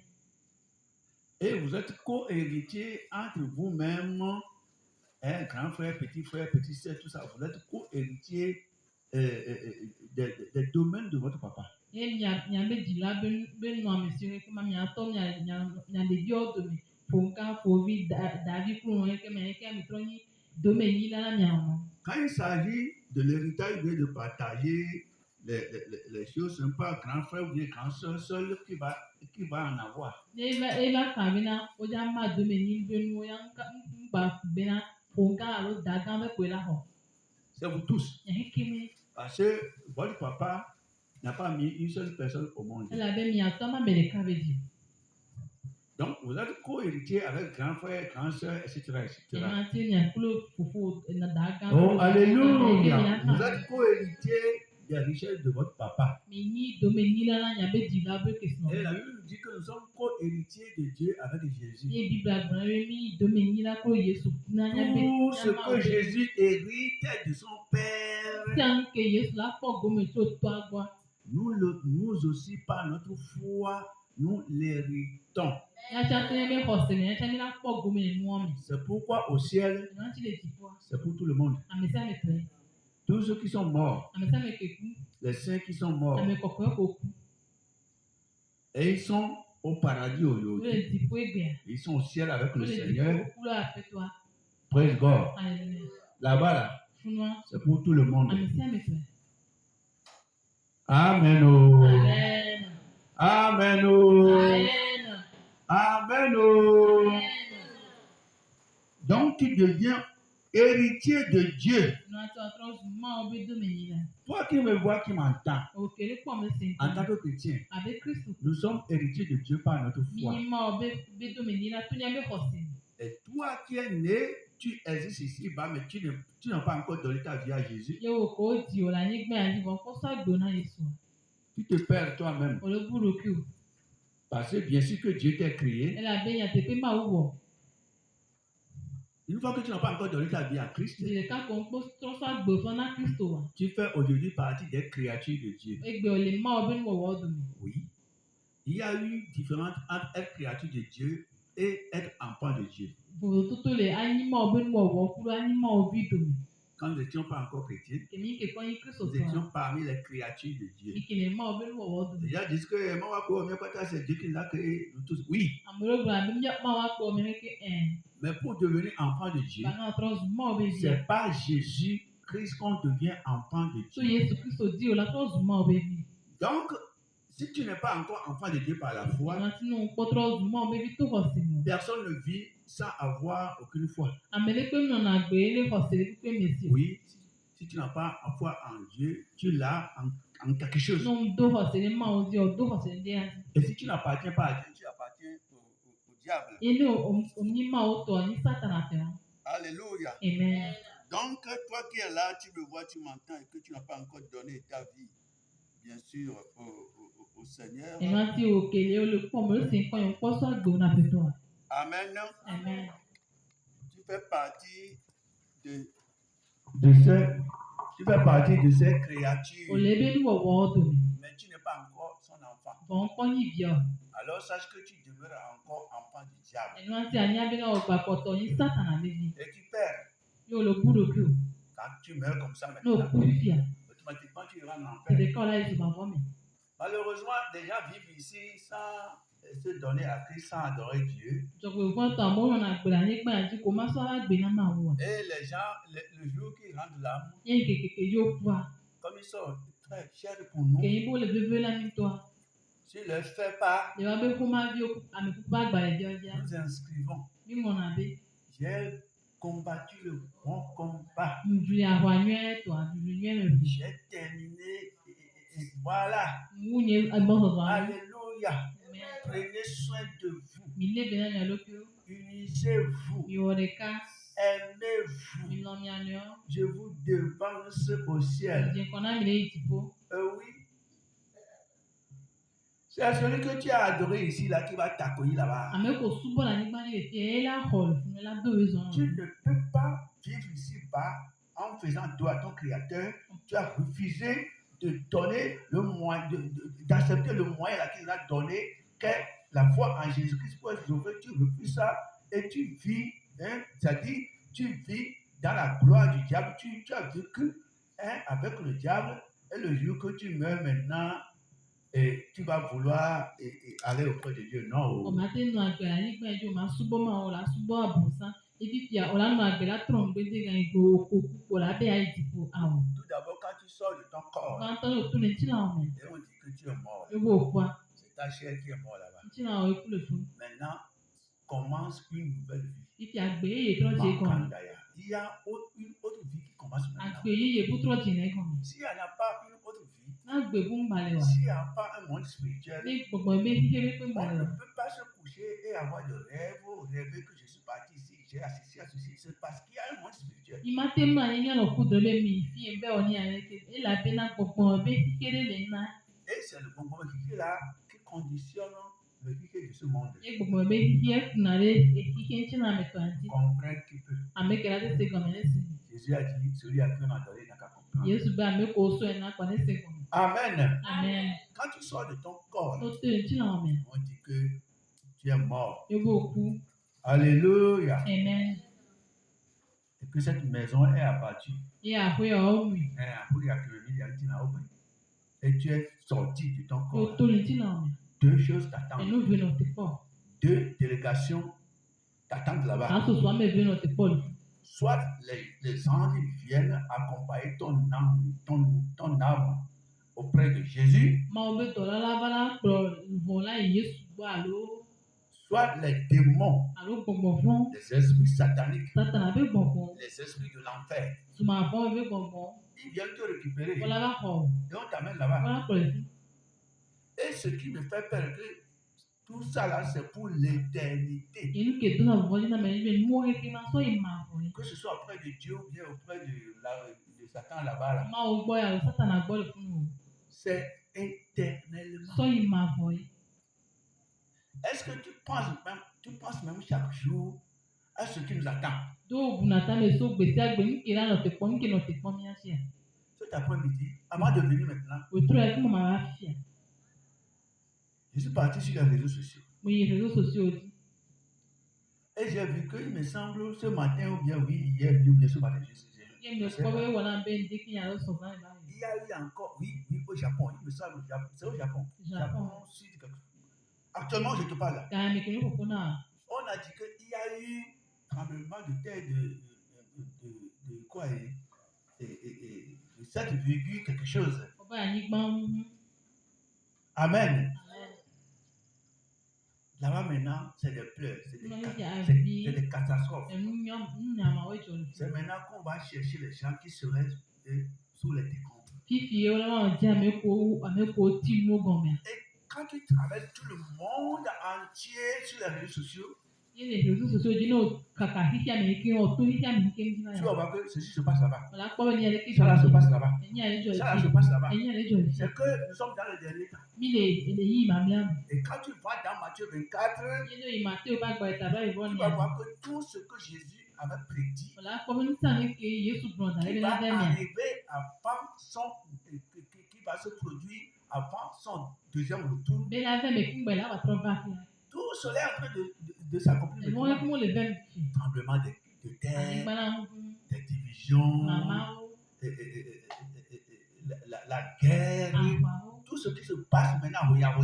Speaker 1: Et vous êtes co-héritiers entre vous-même, grand frère, petit sœur, tout ça. Vous êtes co-héritiers des domaines de votre papa.
Speaker 2: Et y avait dit là be no monsieur que ma nya to nya de dio de mi. Ponka fovi David pour moi que mais que mi troni domini la nya.
Speaker 1: Quand il s'agit de l'héritage, de partager les choses, ce n'est pas grand frère ou bien grand soeur seul qui va en avoir.
Speaker 2: Eva Kavina, Ojama Domini, Benoyan, Bena, Ponga, Dagan, Quella.
Speaker 1: C'est vous tous.
Speaker 2: Hekimi,
Speaker 1: Parce que votre papa n'a pas mis une seule personne au monde.
Speaker 2: elle avait mis à Thomas Belekavedi.
Speaker 1: Donc, vous êtes co-héritier avec grand frère, grand soeur, etc.
Speaker 2: Et maintenant, il y a
Speaker 1: Oh, alléluia! Vous êtes co-héritier des richesses de votre papa. Et la Bible nous dit que nous sommes co-héritiers de Dieu avec Jésus. Tout ce que Jésus hérite de son Père, nous aussi par notre foi, nous l'héritons. C'est pourquoi au ciel, c'est pour tout le monde. Tous ceux qui sont morts, les saints qui sont morts, et ils sont au paradis aujourd'hui. Ils sont au ciel avec le Seigneur. Praise God. Là-bas, là, c'est pour tout le monde. Amen. Oh. Amen. Oh. Amen. Oh. Donc tu deviens héritier de Dieu. Toi qui me vois, qui m'entends, en tant que chrétien, nous sommes héritiers de Dieu par notre foi. Et toi qui es né, tu existes ici-bas, mais tu n'as pas encore donné ta vie à Jésus. Tu te perds toi-même. Parce que bien sûr que Dieu t'a créé. Une fois que tu n'as pas encore donné ta vie à Christ, tu fais aujourd'hui partie des créatures de Dieu. Oui. Il y a une différence entre être créature de Dieu et être enfant de Dieu. Quand nous n'étions pas encore chrétiens, nous étions parmi les créatures de Dieu. Déjà, disent que c'est Dieu qui l'a créé, nous tous. Oui. Mais pour devenir enfant de Dieu, c'est pas Jésus-Christ qu'on devient enfant de Dieu. Donc, si tu n'es pas encore enfant de Dieu par la foi, personne ne vit sans avoir aucune foi. Oui, si tu n'as pas foi en Dieu, tu l'as en quelque chose. Et si tu n'appartiens pas à Dieu, tu appartiens
Speaker 3: diable.
Speaker 2: Ele omnyima auto ni Satan fait.
Speaker 3: Alléluia.
Speaker 2: Amen.
Speaker 3: Donc, toi qui es là, tu me vois, tu m'entends et que tu n'as pas encore donné ta vie, bien sûr, au Seigneur.
Speaker 2: Et non, si au kele le pomme le 5 ans, on peut soit donner pour toi.
Speaker 3: Amen.
Speaker 2: Amen.
Speaker 3: Tu fais partie de ces créatures,
Speaker 2: O lebe ni wo wo do mi.
Speaker 3: mais tu n'es pas encore son enfant.
Speaker 2: Bon ko ni bio.
Speaker 3: Alors sache que tu demeures encore enfant du diable.
Speaker 2: Et non, si anya be na o gba poto ni Satan alevi.
Speaker 3: Et tu perds.
Speaker 2: Yo le boulot que.
Speaker 3: Quand tu meurs comme ça
Speaker 2: No
Speaker 3: maintenant,
Speaker 2: kufia.
Speaker 3: automatiquement tu iras en
Speaker 2: C'est
Speaker 3: enfer.
Speaker 2: de quand là il se va voir mais.
Speaker 3: Malheureusement, les gens vivent ici sans se donner à Christ, sans adorer Dieu.
Speaker 2: Je vois tant bon na gbe la ni gba ti ko ma so wa gbe na ma wo.
Speaker 3: Et les gens, le jour qu'ils rendent l'âme,
Speaker 2: Yen ke yo pouvoir.
Speaker 3: comme ils sont très chers pour nous,
Speaker 2: Ke ibo le bebe la mi toi.
Speaker 3: si ne le fait pas,
Speaker 2: Le wa be ko ma vi o ami ku ba gba le dia.
Speaker 3: nous inscrivons.
Speaker 2: Mi mo na be.
Speaker 3: J'ai combattu le bon combat.
Speaker 2: Mvuli ahwanywe to mvuli me.
Speaker 3: J'ai terminé. Et voilà.
Speaker 2: Munye agbo
Speaker 3: Alléluia. Prenez soin de vous.
Speaker 2: Mi le be na nya lo ke.
Speaker 3: Unissez-vous.
Speaker 2: Mi o de ka.
Speaker 3: Aimez-vous.
Speaker 2: Mi lo mi anyo.
Speaker 3: Je vous devance au ciel.
Speaker 2: Je connais mi le itipo.
Speaker 3: Oui. C'est celui que tu as adoré ici, là, qui va t'accueillir là-bas.
Speaker 2: Ame ko subo la ni gba ni e la hol fun la do raison.
Speaker 3: Tu ne peux pas vivre ici-bas en faisant don à ton Créateur. Tu as refusé de donner le moyen, d'accepter le moyen là qu'il a donné, qu'est la foi en Jésus-Christ pour être sauvé. Tu refuses ça et tu vis, c'est-à-dire, tu vis dans la gloire du diable. Tu as vécu avec le diable et le jour que tu meurs maintenant, et tu vas vouloir aller auprès de Dieu. Non.
Speaker 2: O ma te no agbe la ni gba jo ma subo ma o la subo abusan. Ebi pia o la no agbe la tron gbe de gan go ko la be ai tipo awo.
Speaker 3: Tout d'abord, quand tu sors de ton corps,
Speaker 2: Ma to no tu le ti la o me.
Speaker 3: et on dit que tu es mort.
Speaker 2: E bo kwa.
Speaker 3: C'est ta chair qui est morte là-bas.
Speaker 2: Ti la o ku le fun.
Speaker 3: Maintenant, commence une nouvelle vie.
Speaker 2: Ifi agbe ye tro je kon.
Speaker 3: Makandaya. Il y a une autre vie qui commence maintenant.
Speaker 2: Agbe ye bu tro je ne kon.
Speaker 3: S'il n'y a pas une autre vie,
Speaker 2: Na gbe bu ngba le wa.
Speaker 3: s'il n'y a pas un monde spirituel,
Speaker 2: Ni gbogbo be ti be pe
Speaker 3: on
Speaker 2: ngba le
Speaker 3: ne
Speaker 2: wa.
Speaker 3: peut pas se coucher et avoir de rêve, rêver que je suis parti ici, j'ai assisté à ceci. C'est parce qu'il y a un monde spirituel.
Speaker 2: I ma te ma ni no ku do le mi fi e be o ni ane ke e la be na gbogbo be ti kere le na.
Speaker 3: Et c'est le bon qui est là, qui conditionne le vie de ce monde.
Speaker 2: E gbogbo be ti e na le e ti ke ti na me to anti.
Speaker 3: Comprends qui peut.
Speaker 2: Ame ke la te se kon me si.
Speaker 3: Jésus a dit, celui à qui on a donné n'a qu'à comprendre.
Speaker 2: Yesu be ame ko so e na kwa ne se kon.
Speaker 3: Amen.
Speaker 2: Amen.
Speaker 3: Quand tu sors de ton corps,
Speaker 2: No te ti na me.
Speaker 3: on dit que tu es mort.
Speaker 2: E bo ku.
Speaker 3: Alléluia.
Speaker 2: Amen.
Speaker 3: Et que cette maison est abattue.
Speaker 2: E a ho o mi.
Speaker 3: Et tu es sorti de ton
Speaker 2: O
Speaker 3: corps.
Speaker 2: to le ti na me.
Speaker 3: Deux choses
Speaker 2: E
Speaker 3: t'attendent.
Speaker 2: no ve no te po.
Speaker 3: Deux délégations t'attendent là-bas.
Speaker 2: A so so me ve no te po.
Speaker 3: Soit les anges viennent accompagner ton âme auprès de Jésus.
Speaker 2: Ma o be to la ba la pro vo la Yesu gbo alo.
Speaker 3: Soit les démons,
Speaker 2: Alo gbogbo fun.
Speaker 3: les esprits sataniques,
Speaker 2: Satan abe gbogbo.
Speaker 3: les esprits de l'enfer.
Speaker 2: Suma fun be gbogbo.
Speaker 3: Ils viennent te récupérer.
Speaker 2: Wala ba ho.
Speaker 3: Et on t'amène là-bas.
Speaker 2: Wala ko le fi.
Speaker 3: Et ce qui me fait peur, que tout ça là, c'est pour l'éternité.
Speaker 2: Inu ke to na vo ni na me ni mo he ke ma so i ma vo.
Speaker 3: Que ce soit auprès de Dieu ou bien auprès de Satan là-bas. Là.
Speaker 2: Ma o gbo ya Satan agbo le fun o.
Speaker 3: C'est éternellement.
Speaker 2: So i ma vo.
Speaker 3: Est-ce que tu penses même chaque jour à ce qui nous attend?
Speaker 2: Do bu na ta me so gbe ti agbe mi ke la no te po mi ke no te po mi asia.
Speaker 3: Cet après-midi, avant de venir maintenant,
Speaker 2: O tro e ki mo ma wa fi.
Speaker 3: je suis parti sur les réseaux sociaux.
Speaker 2: Mo ye réseaux sociaux di.
Speaker 3: Et j'ai vu qu'il me semble ce matin ou bien oui, hier ou bien ce matin, je sais
Speaker 2: Ye me ko be wala be ndi ki ya lo so ba ba.
Speaker 3: il y a eu encore, oui, au Japon, il me semble, c'est au Japon.
Speaker 2: Japon.
Speaker 3: Sud, actuellement, je te parle là.
Speaker 2: Ka mi ke ni ko na.
Speaker 3: On a dit qu'il y a eu tremblement de terre de quoi et 7, quelque chose.
Speaker 2: O ba ni gba mu.
Speaker 3: Amen. Là-bas maintenant, c'est des pleurs, c'est des catastrophes.
Speaker 2: E nu nyam na ma we jo.
Speaker 3: C'est maintenant qu'on va chercher les gens qui seraient sous les décombres.
Speaker 2: Fifi o la ma di ame ko ti mo gon me.
Speaker 3: quand tu traverses tout le monde entier sur les réseaux sociaux,
Speaker 2: Ye les réseaux sociaux disent non kaka hiki américain ou tout hiki américain
Speaker 3: tu
Speaker 2: dit
Speaker 3: vas voir que ceci se passe là-bas.
Speaker 2: voilà quoi venir avec
Speaker 3: Ça là se passe là-bas.
Speaker 2: ni aller jouer
Speaker 3: Ça là se passe là-bas.
Speaker 2: ni aller jouer
Speaker 3: C'est que nous sommes dans le dernier temps.
Speaker 2: mi les yi mamla
Speaker 3: Et quand tu vas dans Matthieu 24,
Speaker 2: ye no imate o ba gba etaba
Speaker 3: tu
Speaker 2: ibon
Speaker 3: vas
Speaker 2: ni
Speaker 3: voir que tout ce que Jésus avait prédit
Speaker 2: voilà quoi venir ça ni que Yesu bronze
Speaker 3: qui
Speaker 2: avec
Speaker 3: va
Speaker 2: la dernière
Speaker 3: arriver avant son, qui va se produire avant son deuxième retour.
Speaker 2: mais la veille mais kumba là va trop va
Speaker 3: Tout cela est en train de s'accomplir
Speaker 2: et moi
Speaker 3: maintenant.
Speaker 2: comment le veille
Speaker 3: Tremblement de
Speaker 2: ani
Speaker 3: terre,
Speaker 2: bana
Speaker 3: des divisions,
Speaker 2: mama
Speaker 3: la guerre,
Speaker 2: o
Speaker 3: tout ce qui se passe maintenant. Regarde.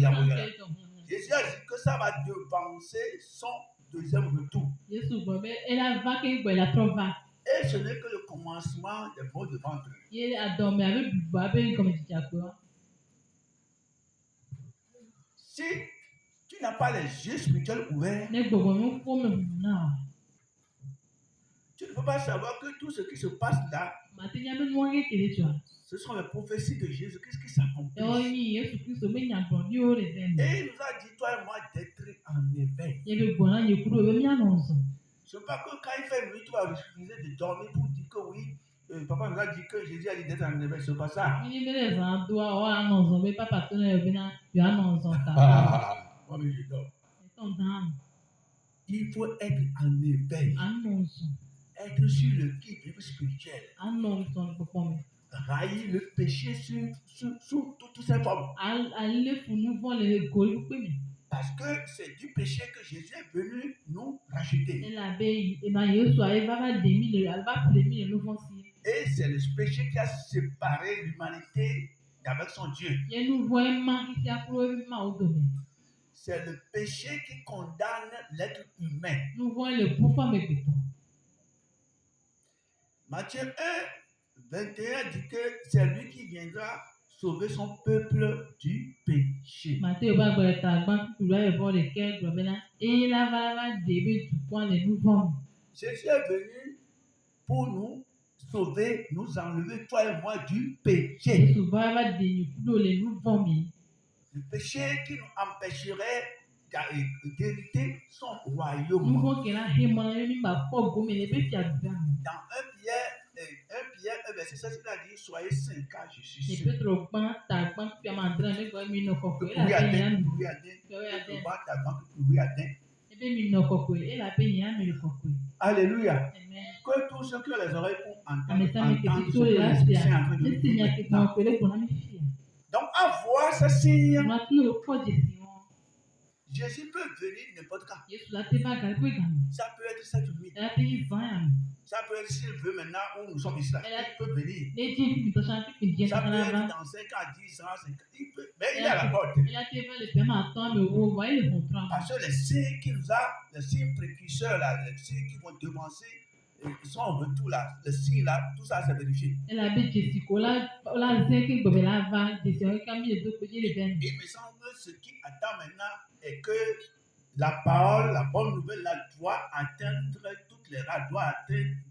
Speaker 3: Jésus a dit que ça va devancer son deuxième retour.
Speaker 2: Yesu bo be ela va ke gbe la trop va
Speaker 3: Et ce n'est que le commencement des maux de ventre.
Speaker 2: ye adome avec bubu avec comme tu as quoi
Speaker 3: Si tu n'as pas les yeux spirituels ouverts,
Speaker 2: ne gbogbo mi ko mi na
Speaker 3: tu ne peux pas savoir que tout ce qui se passe là,
Speaker 2: mati nya me mo ke kele tu
Speaker 3: ce sont les prophéties de Jésus-Christ qui
Speaker 2: e o
Speaker 3: s'accomplissent.
Speaker 2: yin Yesu Kristo me nya gbon ni o le den
Speaker 3: Et il nous a dit, toi et moi, d'être en éveil.
Speaker 2: ye be gbon na ye kuro be mi anonso
Speaker 3: Ce n'est pas que quand il fait nuit, tu vas refuser de dormir pour dire que oui, papa nous a dit que Jésus a dit d'être en éveil. Ce n'est pas ça.
Speaker 2: ni me le zan do o anonso be papa to na be na yo anonso ka
Speaker 3: Moi, mais je dors.
Speaker 2: ton dan
Speaker 3: Il faut être en éveil,
Speaker 2: anonso
Speaker 3: être sur le qui-vive spirituel,
Speaker 2: anonso popo mi
Speaker 3: railler le péché sous toutes ses formes.
Speaker 2: ale funu vo le go pe mi
Speaker 3: Parce que c'est du péché que Jésus est venu nous racheter.
Speaker 2: ela be e ma Yesu a va va demi le va premi le nouveau si
Speaker 3: Et c'est le péché qui a séparé l'humanité avec son Dieu.
Speaker 2: ye nouveau ma ki a pro ma o do mi
Speaker 3: C'est le péché qui condamne l'être humain.
Speaker 2: nouveau le pouvoir me beto
Speaker 3: Matthieu 1, 21 dit que c'est lui qui viendra sauver son peuple du péché.
Speaker 2: Mateo ba gba ta gba kuro e bo le ke gbo be na e la va de be tu point le nouveau
Speaker 3: Jésus est venu pour nous sauver, nous enlever, toi et moi, du péché.
Speaker 2: Yesu ba va de ni kuro le nouveau mi
Speaker 3: Le péché qui nous empêcherait d'hériter son royaume.
Speaker 2: nouveau ke la he mo na mi ba po go mi le be fi adua
Speaker 3: Dans 1 Pierre, 1 verset 16, il a dit, soyez saints car je suis
Speaker 2: e
Speaker 3: saint.
Speaker 2: Petro gba ta gba fi ma ndra me go mi no koko e la
Speaker 3: Oui,
Speaker 2: be
Speaker 3: attends,
Speaker 2: ya
Speaker 3: oui, attends. Oui, attends.
Speaker 2: e be mi no koko e la be ya mi koko
Speaker 3: Alléluia.
Speaker 2: amen
Speaker 3: Que tous ceux qui ont les oreilles pour entendre,
Speaker 2: ameta me ke
Speaker 3: entendre
Speaker 2: ti
Speaker 3: ce
Speaker 2: to
Speaker 3: que
Speaker 2: le la
Speaker 3: l'Esprit
Speaker 2: sia
Speaker 3: Saint est en train de
Speaker 2: le
Speaker 3: nous
Speaker 2: si nya
Speaker 3: dire
Speaker 2: ke
Speaker 3: maintenant.
Speaker 2: ko le ko na mi fi
Speaker 3: Donc, à voir ce signe,
Speaker 2: ma tu le ko je si won
Speaker 3: Jésus peut venir n'importe quand.
Speaker 2: Yesu la te ba ga ko ga
Speaker 3: Ça peut être cette nuit.
Speaker 2: la te yi van ya
Speaker 3: Ça peut être s'il veut maintenant où nous sommes ici. Là. Il peut venir.
Speaker 2: le ti mi to chan ti je
Speaker 3: Ça
Speaker 2: na
Speaker 3: peut
Speaker 2: na
Speaker 3: être
Speaker 2: ba
Speaker 3: dans 5 ans, 10 ans, 5 ans. Il peut. Mais il est à la porte.
Speaker 2: il a te va le pe ma to me wo wa ile contrat
Speaker 3: Parce que les signes qui nous a, les signes précurseurs là, les signes qui vont devancer, ils sont en retour là, les signes là, tout ça c'est vérifié.
Speaker 2: elle a be je si ko la ze ke gbe la va je si o ka mi le do ko je le ben
Speaker 3: Il me semble que ce qui attend maintenant est que la parole, la bonne nouvelle là, doit atteindre toutes les races,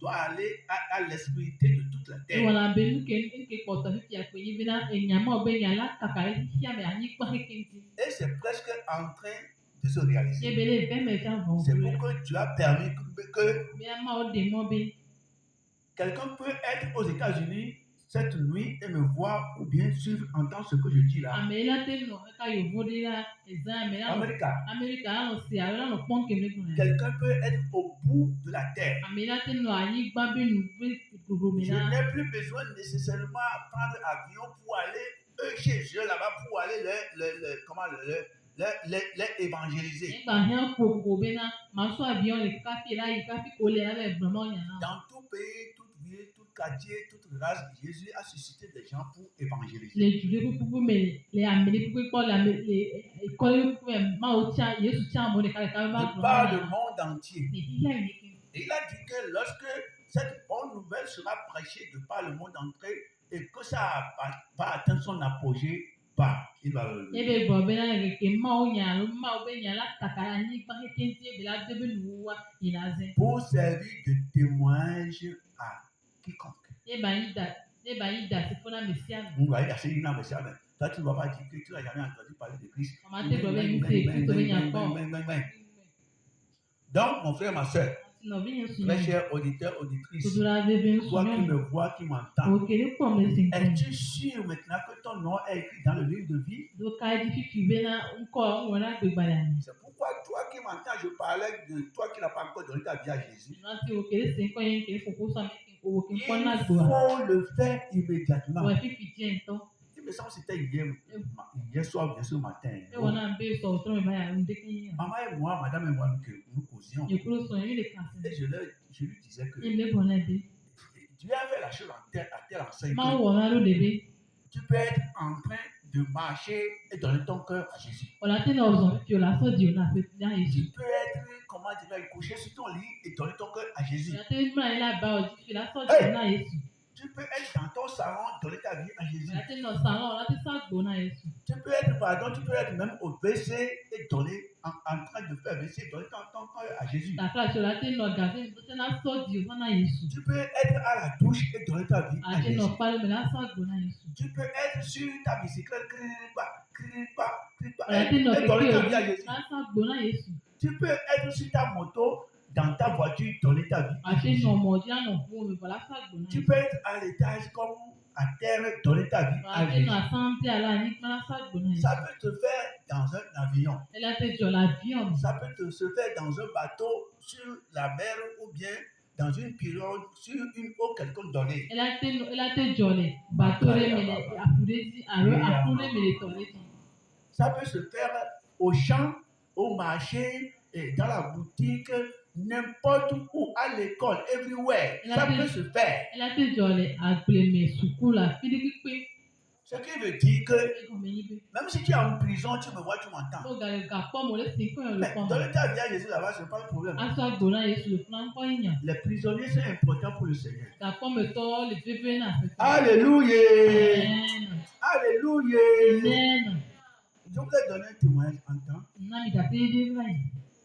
Speaker 3: doit aller à l'extrémité de toute la
Speaker 2: e
Speaker 3: terre.
Speaker 2: wala be nu ke ko to fi a ko yi be na e nya ma o be nya la kaka le fi a me ani pa ke ti
Speaker 3: Et c'est presque en train de se réaliser.
Speaker 2: e be le be me fa von
Speaker 3: C'est pourquoi Dieu a permis que
Speaker 2: be ma o de mo be
Speaker 3: quelqu'un peut être aux États-Unis cette nuit et me voir ou bien suivre, entendre ce que je dis là.
Speaker 2: ame la te no ka yo vo de la exam me la
Speaker 3: Amérique,
Speaker 2: America no si a la no pon ke me ko
Speaker 3: quelqu'un peut être au bout de la terre.
Speaker 2: ame la te no ani gba be nu be go me
Speaker 3: Je
Speaker 2: na
Speaker 3: n'ai plus besoin nécessairement de prendre avion pour aller chez eux là-bas pour aller les évangéliser.
Speaker 2: nígbà yẹn kó kó bẹ náà màá sọ àbíyàn lè káfí láyé káfí kó lè lábẹ́ ìgbọ̀nmọ́ yẹn náà.
Speaker 3: Dans tout pays, toute ville, tout quartier, toute race, Jésus a suscité des gens pour évangéliser.
Speaker 2: lè jùlé púpọ̀ mẹ́ lè àmì púpọ̀ pọ̀ lè ìkọ́lé púpọ̀ mẹ́ máa ó tíya Yéṣu tíya mọ́ lè kálẹ̀ kálẹ̀ bá
Speaker 3: De
Speaker 2: gbọ̀nmọ́
Speaker 3: par
Speaker 2: yẹn.
Speaker 3: le monde entier.
Speaker 2: Lè yíyá ìyẹn kí.
Speaker 3: Et il a dit que lorsque cette bonne nouvelle sera prêchée de par le monde entier et que ça va atteindre son apogée, il va le lever.
Speaker 2: Ebe gbọ̀ bẹ náà kèké máa ó yàn ló máa ó bẹ yàn látàkà ní pàkẹ́kẹ́ tí ebi la débẹ̀ nù wá ìlàzẹ́.
Speaker 3: Pour servir de témoignage à quiconque.
Speaker 2: Eba yìí dà sí fúnà mẹ́síà nù.
Speaker 3: Vous voyez, c'est une âme, Toi, tu ne vas pas dire que tu n'as jamais entendu parler de Christ.
Speaker 2: Mama te gblɔ be ŋusẽ Kristo be nya kpɔ.
Speaker 3: Donc, mon frère, ma soeur,
Speaker 2: Ati nɔvi nye
Speaker 3: très
Speaker 2: sunyɔ.
Speaker 3: cher auditeur, auditrice,
Speaker 2: Todola bebe
Speaker 3: toi qui
Speaker 2: sunyɔ.
Speaker 3: me vois, qui m'entends,
Speaker 2: Okele kpɔm le si nkɔm.
Speaker 3: es-tu sûr maintenant que ton nom est écrit dans le livre de vie?
Speaker 2: Do ka di fifi be na ŋkɔ ŋwɔ na gbegbalẽ me.
Speaker 3: C'est pourquoi toi qui m'entends, je parlais de toi qui n'as pas encore donné ta vie à Jésus.
Speaker 2: Nati okele si nkɔ ye nkele foko sɔ mi owoke
Speaker 3: Il
Speaker 2: nkɔ na gboa.
Speaker 3: faut le faire immédiatement.
Speaker 2: Wɔ fifi tiɛ ŋtɔ.
Speaker 3: Il me semble que c'était hier soir, bien sûr, matin.
Speaker 2: Ewɔ na be sɔ wòtrɔ mi ba ya ŋdeke yi.
Speaker 3: Maman et moi, madame et moi, nous causions.
Speaker 2: Yekuro sɔ yi le kasi.
Speaker 3: Et je lui disais que
Speaker 2: Ye le bɔ na de.
Speaker 3: Dieu a fait la chose à telle enseigne
Speaker 2: Ma
Speaker 3: que
Speaker 2: wɔ na lo de be.
Speaker 3: tu peux être en train de marcher et donner ton cœur à Jésus.
Speaker 2: Wòle ate na ɔzɔ fifi o la sɔ di o na pe na Yesu.
Speaker 3: Tu peux être, comment dirais-je, couché sur ton lit et donner ton cœur à Jésus.
Speaker 2: Wòle ate mla yi la ba o fifi la sɔ di o na Yesu.
Speaker 3: Tu peux être dans ton salon, donner ta vie à Jésus.
Speaker 2: Wòle ate nɔ salon wòle ate sɔ gbo na Yesu.
Speaker 3: Tu peux être même au WC et donner, en train de faire WC, donner ton cœur à Jésus.
Speaker 2: Kakra tsi wòle ate nɔ gaze ate na sɔ di o sɔ na Yesu.
Speaker 3: Tu peux être à la douche et donner ta vie à
Speaker 2: Ate
Speaker 3: Jésus.
Speaker 2: nɔ kpali me la sɔ gbo na Yesu.
Speaker 3: Tu peux être sur ta bicyclette,
Speaker 2: Wòle ate nɔ
Speaker 3: et donner ta
Speaker 2: keke
Speaker 3: vie à
Speaker 2: o
Speaker 3: Jésus.
Speaker 2: la sɔ gbo na Yesu.
Speaker 3: Tu peux être sur ta moto, dans ta voiture, donner ta vie à
Speaker 2: Ate
Speaker 3: Jésus.
Speaker 2: nɔ mɔ dzi la nɔ ƒo me vɔ la sɔ gbo na
Speaker 3: Tu
Speaker 2: Yesu.
Speaker 3: peux être à l'étage comme à terre, donner ta vie
Speaker 2: Wòle
Speaker 3: à
Speaker 2: ate
Speaker 3: Jésus.
Speaker 2: nɔ asamble ala anyigba la sɔ gbo na Yesu.
Speaker 3: Ça peut te faire dans un avion.
Speaker 2: Ele ate dzɔ le avion me.
Speaker 3: Ça peut se faire dans un bateau, sur la mer ou bien dans une pirogue, sur une eau quelconque donnée.
Speaker 2: Ele ate dzɔ le bato ɖe me le aƒu ɖe dzi alo aƒu ɖe me le tɔ ɖe dzi.
Speaker 3: Ça peut se faire au champ, au marché, et dans la boutique, n'importe où, à l'école, everywhere. Ça peut se faire.
Speaker 2: Ele ate dzɔ le agble me suku le afi ɖe kpekpe.
Speaker 3: Ce qui veut dire que
Speaker 2: Egɔme nyi be
Speaker 3: même si tu es en prison, tu me vois, tu m'entends.
Speaker 2: no gale gakpɔ mo le si nkɔ yɔ le
Speaker 3: Mais
Speaker 2: kpɔ
Speaker 3: donner
Speaker 2: me.
Speaker 3: ta vie à Jésus là-bas, ce n'est pas le problème.
Speaker 2: Asɔ gbo na Yesu le funa ŋkɔ yi nya.
Speaker 3: Les prisonniers, c'est important pour le Seigneur.
Speaker 2: Gakpɔ me tɔ le veve na aƒetɔ.
Speaker 3: Alléluia.
Speaker 2: Amen.
Speaker 3: Alléluia.
Speaker 2: Amen.
Speaker 3: Je vous ai donné un témoignage en temps
Speaker 2: Na mi gate ɖe va yi.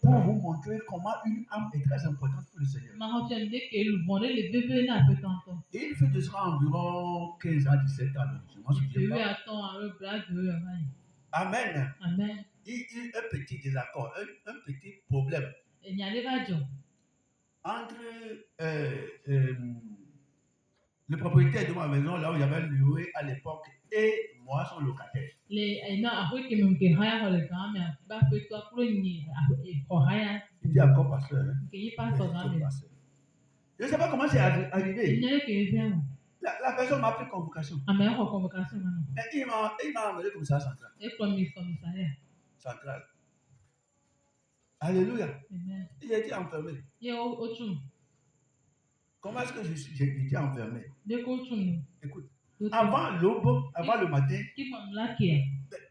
Speaker 3: pour vous montrer comment une âme est très importante pour le Seigneur.
Speaker 2: Ma xɔ fia mi ɖe ke luvɔ ɖe le veve na aƒetɔ ŋutɔ.
Speaker 3: Et il fait de cela environ 15 ans, 17 ans. Je m'en souviens
Speaker 2: Ɖevi
Speaker 3: pas.
Speaker 2: atɔ alo blague yɔ va yi.
Speaker 3: Amen.
Speaker 2: Amen.
Speaker 3: Un petit désaccord, un petit problème
Speaker 2: Enya ɖe va dzɔ.
Speaker 3: entre le propriétaire de ma maison, là où j'avais loué à l'époque, et moi, son locataire.
Speaker 2: Le ena aƒe ke me nke hã xɔ le gã me be aƒetɔ kple nyi xɔ hã ya
Speaker 3: Il était encore pasteur. Hein?
Speaker 2: nke yi pastor gã me.
Speaker 3: Pasteur. Je ne sais pas comment c'est arrivé.
Speaker 2: Enya ɖe ke via mo.
Speaker 3: La personne m'a pris convocation.
Speaker 2: Ame xɔ convocation ma no.
Speaker 3: Et il m'a amené comme ça central.
Speaker 2: Ekplɔ mi commissariat.
Speaker 3: Central. Alléluia.
Speaker 2: Amen.
Speaker 3: Il a été enfermé.
Speaker 2: Ye wotu nu.
Speaker 3: Comment est-ce que j'ai été enfermé?
Speaker 2: Ɖe ko wotu nu.
Speaker 3: Écoute,
Speaker 2: Wotu.
Speaker 3: avant l'aube, avant le matin,
Speaker 2: Kipɔ nu la kea.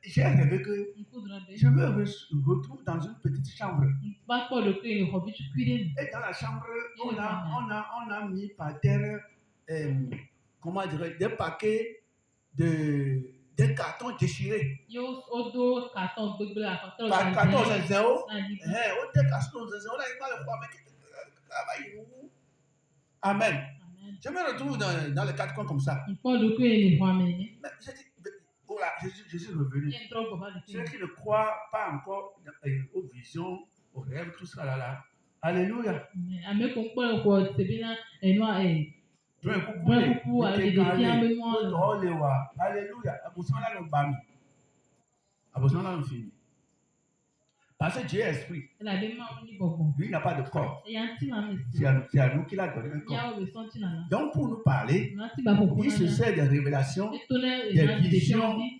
Speaker 3: j'ai rêvé que
Speaker 2: Ŋku dra be.
Speaker 3: je me retrouve dans une petite chambre.
Speaker 2: Ba kpɔ ɖokui le xɔ vitukui ɖe me.
Speaker 3: Et dans la chambre, on a mis par terre, comment dirais-je, des paquets des cartons déchirés.
Speaker 2: Ye wodo carton gbegble akɔtɔ
Speaker 3: Par carton, c'est zéro.
Speaker 2: na anyigba.
Speaker 3: On était carton, c'est zéro. Là, il va le voir, mais travaille où? Amen.
Speaker 2: Amen.
Speaker 3: Je me retrouve dans les quatre coins comme ça.
Speaker 2: Nkpɔ ɖokui le xɔa me ne.
Speaker 3: Mais j'ai dit, oh là, je suis revenu.
Speaker 2: Ye ŋtrɔ gbɔ va ɖokui
Speaker 3: Ceux
Speaker 2: me.
Speaker 3: qui ne croient pas encore aux visions, aux rêves, tout ça là. Alléluia.
Speaker 2: Ame ko ŋkpɔ le xɔ teƒe na enua
Speaker 3: Brun
Speaker 2: brun kuku ale ɖevia be mɔ le.
Speaker 3: Alléluia. Abosana là le bami. Abosana là le fini. Parce que Dieu est esprit.
Speaker 2: Elabe ma wo ni gbɔgbɔ.
Speaker 3: Lui n'a pas de corps.
Speaker 2: Eya ŋuti la me si.
Speaker 3: C'est à nous qu'il a donné un corps.
Speaker 2: Ya wo be sɔŋti na la.
Speaker 3: Donc pour nous parler,
Speaker 2: Ŋuti ba ƒoƒo
Speaker 3: il se
Speaker 2: na
Speaker 3: sert des révélations,
Speaker 2: ya. Eto ɖe
Speaker 3: des
Speaker 2: ena
Speaker 3: visions,
Speaker 2: ɖevia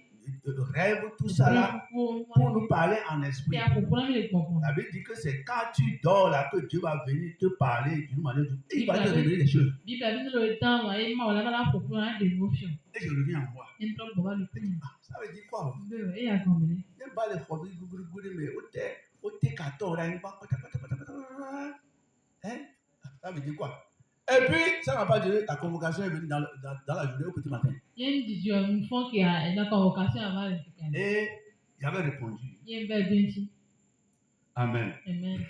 Speaker 3: de rêves, tout ça là, pour nous parler en esprit.
Speaker 2: Ya ƒoƒo na mi le gbɔgbɔ.
Speaker 3: La Bible dit que c'est quand tu dors là que Dieu va venir te parler d'une manière et il va te révéler des choses.
Speaker 2: Biblia bi ne le dan wa ye ma wo la va la ƒoƒo na ɖeviwo fiɔ.
Speaker 3: Et je reviens en moi.
Speaker 2: Ye ŋtrɔ gbɔ va ɖokui me.
Speaker 3: Ça veut dire quoi?
Speaker 2: Be eya gɔme ne.
Speaker 3: Il n'y a pas les hobbies, mais au thé 14 là, il va. Hein? Ça veut dire quoi? Et puis, ça n'a pas duré, la convocation est venue dans la journée au petit matin.
Speaker 2: Ye ŋdidi ŋfɔ ke ena convocation ava le keka ne.
Speaker 3: Et j'avais répondu.
Speaker 2: Ye be be ŋti.
Speaker 3: Amen.
Speaker 2: Amen.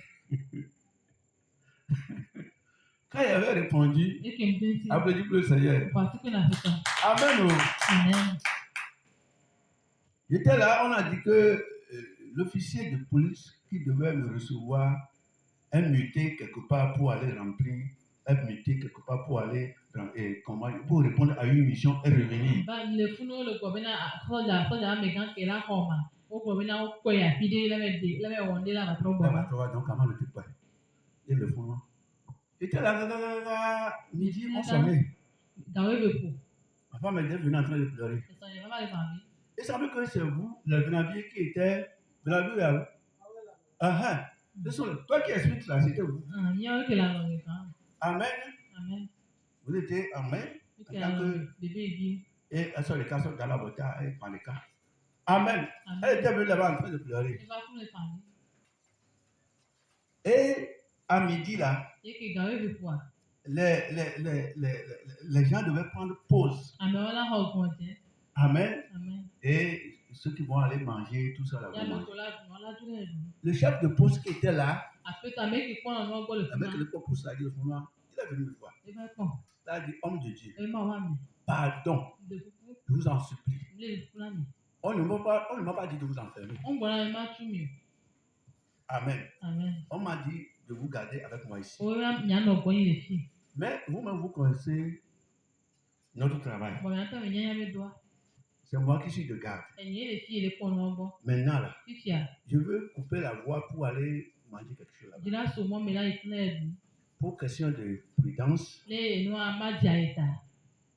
Speaker 3: Quand il avait répondu,
Speaker 2: Eke be ŋti.
Speaker 3: applaudis pour le Seigneur.
Speaker 2: Xɔ asi kpe na aƒetɔ.
Speaker 3: Amen.
Speaker 2: Amen.
Speaker 3: J'étais là, on a dit que l'officier de police qui devait me recevoir est muté quelque part pour aller remplir, est muté quelque part pour aller pour répondre à une mission et revenir.
Speaker 2: Ba le funu le ko bena soja me kan ke la koma. O ko bena o ko ya pide la me wonde la ba
Speaker 3: Là,
Speaker 2: trobo.
Speaker 3: donc, comment le type pas? Et le fond. J'étais là, midi, on sonnait.
Speaker 2: Dawe be ko.
Speaker 3: Ma femme était venue en train de pleurer.
Speaker 2: E so ye ba le fami.
Speaker 3: Et ça veut que c'est vous, le Venabier, qui était Venabier là. Ah, toi qui expliques là, c'était vous.
Speaker 2: Nya o ke la no kan.
Speaker 3: Amen.
Speaker 2: Amen.
Speaker 3: Vous étiez Amen.
Speaker 2: O ke la bébé bi.
Speaker 3: Et elle sort les cas dans la bouteille, elle prend les cas. Amen. Elle était venue là-bas en train de pleurer.
Speaker 2: E ba funu le fami.
Speaker 3: Et à midi là,
Speaker 2: E ke dawe be ko.
Speaker 3: les gens devaient prendre pause.
Speaker 2: Ame wala ho ko je.
Speaker 3: Amen.
Speaker 2: Amen.
Speaker 3: Et ceux qui vont aller manger, tout ça là.
Speaker 2: Ya
Speaker 3: Vont
Speaker 2: lo
Speaker 3: manger.
Speaker 2: ko la wala ju le.
Speaker 3: Le chef de poste qui était là,
Speaker 2: Ape ta me ki ko no go le
Speaker 3: avec
Speaker 2: funu.
Speaker 3: le poste là, il est venu me voir.
Speaker 2: E ba ko.
Speaker 3: Il a dit, homme de Dieu,
Speaker 2: E ma wa mi.
Speaker 3: pardon,
Speaker 2: De fufu.
Speaker 3: je vous en supplie.
Speaker 2: Le fulani.
Speaker 3: On ne m'a pas dit de vous enfermer.
Speaker 2: On gbọ́dọ̀ ma tú mi.
Speaker 3: Amen.
Speaker 2: Amen.
Speaker 3: On m'a dit de vous garder avec moi ici.
Speaker 2: O ya nya no gbọ́ yin le fi.
Speaker 3: Mais vous-même, vous connaissez notre travail.
Speaker 2: Bon ya ta me nya me doa.
Speaker 3: C'est moi qui suis de garde.
Speaker 2: Ẹ̀yin le fi le pon no gbọ́.
Speaker 3: Maintenant, là,
Speaker 2: Fifi a.
Speaker 3: je veux couper la voie pour aller manger quelque chose là-bas.
Speaker 2: Jira so mo me la ifle bi.
Speaker 3: Pour question de prudence,
Speaker 2: Le no a ma ja eta.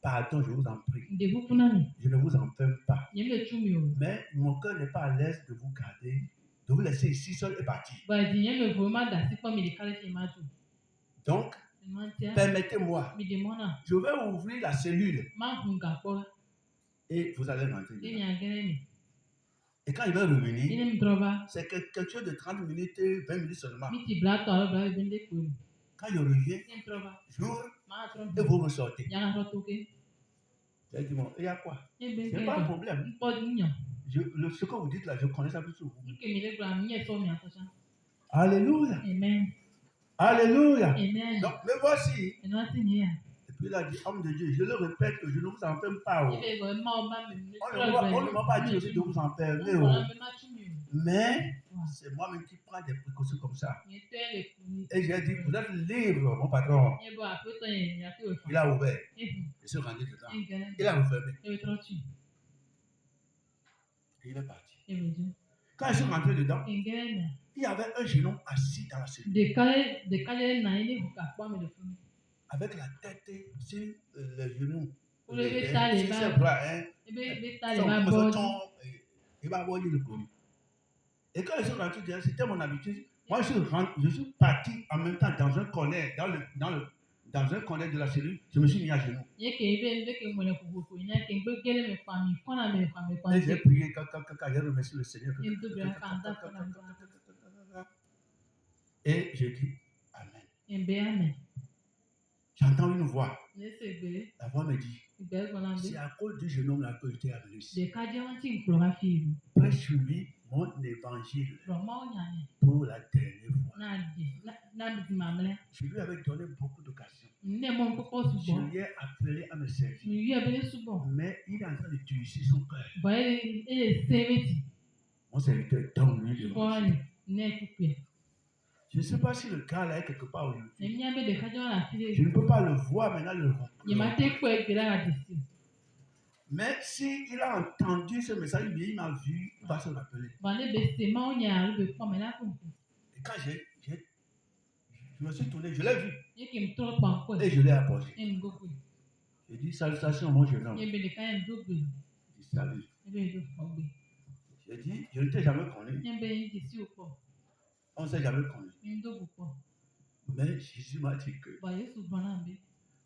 Speaker 3: pardon, je vous en prie.
Speaker 2: Nde bu funa mi.
Speaker 3: Je ne vous enferme pas.
Speaker 2: Yen le tú mi o.
Speaker 3: Mais mon cœur n'est pas à l'aise de vous garder, de vous laisser ici seul et partir.
Speaker 2: Ba di yen me vo ma da si po mi le kale ti ma ju.
Speaker 3: Donc,
Speaker 2: Mi ma tia.
Speaker 3: permettez-moi,
Speaker 2: Mi de mo na.
Speaker 3: je vais ouvrir la cellule
Speaker 2: Ma hun ga po.
Speaker 3: et vous allez rentrer
Speaker 2: E
Speaker 3: dedans.
Speaker 2: mi agere mi.
Speaker 3: Et quand il va revenir,
Speaker 2: Ine mi droba.
Speaker 3: c'est quelque chose de 30 minutes, 20 minutes seulement.
Speaker 2: Mi ti bla to alo bla be nde ko.
Speaker 3: Quand il revient,
Speaker 2: Ine droba.
Speaker 3: j'ouvre
Speaker 2: Ma tro.
Speaker 3: et vous ressortez.
Speaker 2: Ya na to ke.
Speaker 3: J'ai dit, bon, il y a quoi?
Speaker 2: E be
Speaker 3: C'est
Speaker 2: ke.
Speaker 3: pas un problème.
Speaker 2: Po di yan.
Speaker 3: Ce que vous dites là, je connais ça plus sur vous.
Speaker 2: Ike mi le gba mi e so mi atosha.
Speaker 3: Alléluia.
Speaker 2: Amen.
Speaker 3: Alléluia.
Speaker 2: Amen.
Speaker 3: Donc, me voici.
Speaker 2: Eno ati ni ya.
Speaker 3: Et puis il a dit, homme de Dieu, je le répète, que je ne vous enferme pas. Oh.
Speaker 2: Ibe go ma o ba mi.
Speaker 3: On ne m'a pas dit aussi de vous enfermer.
Speaker 2: On
Speaker 3: Oh.
Speaker 2: va me ma tu mi.
Speaker 3: Mais c'est moi-même qui prends des précautions comme ça.
Speaker 2: Ni te le ku.
Speaker 3: Et j'ai dit, vous êtes libre, mon patron.
Speaker 2: Ye bo apoto yen ya ti o fa.
Speaker 3: Il a ouvert.
Speaker 2: E
Speaker 3: Je suis rendu dedans.
Speaker 2: ngere.
Speaker 3: Il a refermé.
Speaker 2: E tro tu.
Speaker 3: Et il est parti.
Speaker 2: E me ju.
Speaker 3: Quand je suis rentré dedans,
Speaker 2: Ngere na.
Speaker 3: il y avait un jeune homme assis dans la cellule,
Speaker 2: De kale na ile ku ka pa me le fun.
Speaker 3: avec la tête sur les genoux.
Speaker 2: Pour le bétail,
Speaker 3: Sur
Speaker 2: bah.
Speaker 3: ses bras, hein.
Speaker 2: Ebe ta le
Speaker 3: Son
Speaker 2: ba bo.
Speaker 3: mousseton, il va voir le produit. Et quand je suis rentré dedans, c'était mon habitude. Moi, je suis parti en même temps dans un corner, dans un corner de la cellule. Je me suis mis à genoux.
Speaker 2: Ye ke ibe ke mo le ku ku nya ke gbe gele me fa mi kona me fa me kwa.
Speaker 3: Et j'ai prié, quand j'ai remercié le Seigneur. Et j'ai dit, Amen.
Speaker 2: Ebe amen.
Speaker 3: J'entends une voix.
Speaker 2: Ye se gbere.
Speaker 3: La voix me dit,
Speaker 2: Igbe ko na
Speaker 3: c'est
Speaker 2: be.
Speaker 3: à cause du jeune homme là que j'étais amené ici.
Speaker 2: De ka je won ti nkuro ba fi.
Speaker 3: Prêche sur lui mon évangile
Speaker 2: Ro ma o nya ni.
Speaker 3: pour la dernière fois.
Speaker 2: Na di na bi ma mle.
Speaker 3: Je lui avais donné beaucoup d'occasions.
Speaker 2: Ne mo nko
Speaker 3: Je
Speaker 2: subo.
Speaker 3: lui ai appelé à me servir.
Speaker 2: Mi wi ebe subo.
Speaker 3: Mais il est en train de durcir son cœur.
Speaker 2: Ba e se meti.
Speaker 3: Mon serviteur donne lui
Speaker 2: Subo
Speaker 3: l'évangile.
Speaker 2: ni ne kupe.
Speaker 3: Je ne sais pas si le gars là est quelque part aujourd'hui.
Speaker 2: Ne mi abe de ka je na fi.
Speaker 3: Je ne peux pas le voir maintenant,
Speaker 2: Ye ma te ko e gbere la di si.
Speaker 3: Mais s'il a entendu ce message, il m'a vu, il va se rappeler.
Speaker 2: Ba le be se ma o nya lu be ko me la ku.
Speaker 3: Et quand je me suis tourné, je l'ai vu
Speaker 2: Ye ke mi tro pa ko.
Speaker 3: et je l'ai approché.
Speaker 2: E mi go ku.
Speaker 3: J'ai dit, salutations, mon jeune homme.
Speaker 2: Ye be de ka en do gbe.
Speaker 3: Il dit, salut.
Speaker 2: E be do fo gbe.
Speaker 3: J'ai dit, je ne t'ai jamais connu.
Speaker 2: Ye be yin di si o po.
Speaker 3: On ne s'est jamais connu.
Speaker 2: Mi do bu po.
Speaker 3: Mais Jésus m'a dit que,
Speaker 2: Ba Yesu gba na be.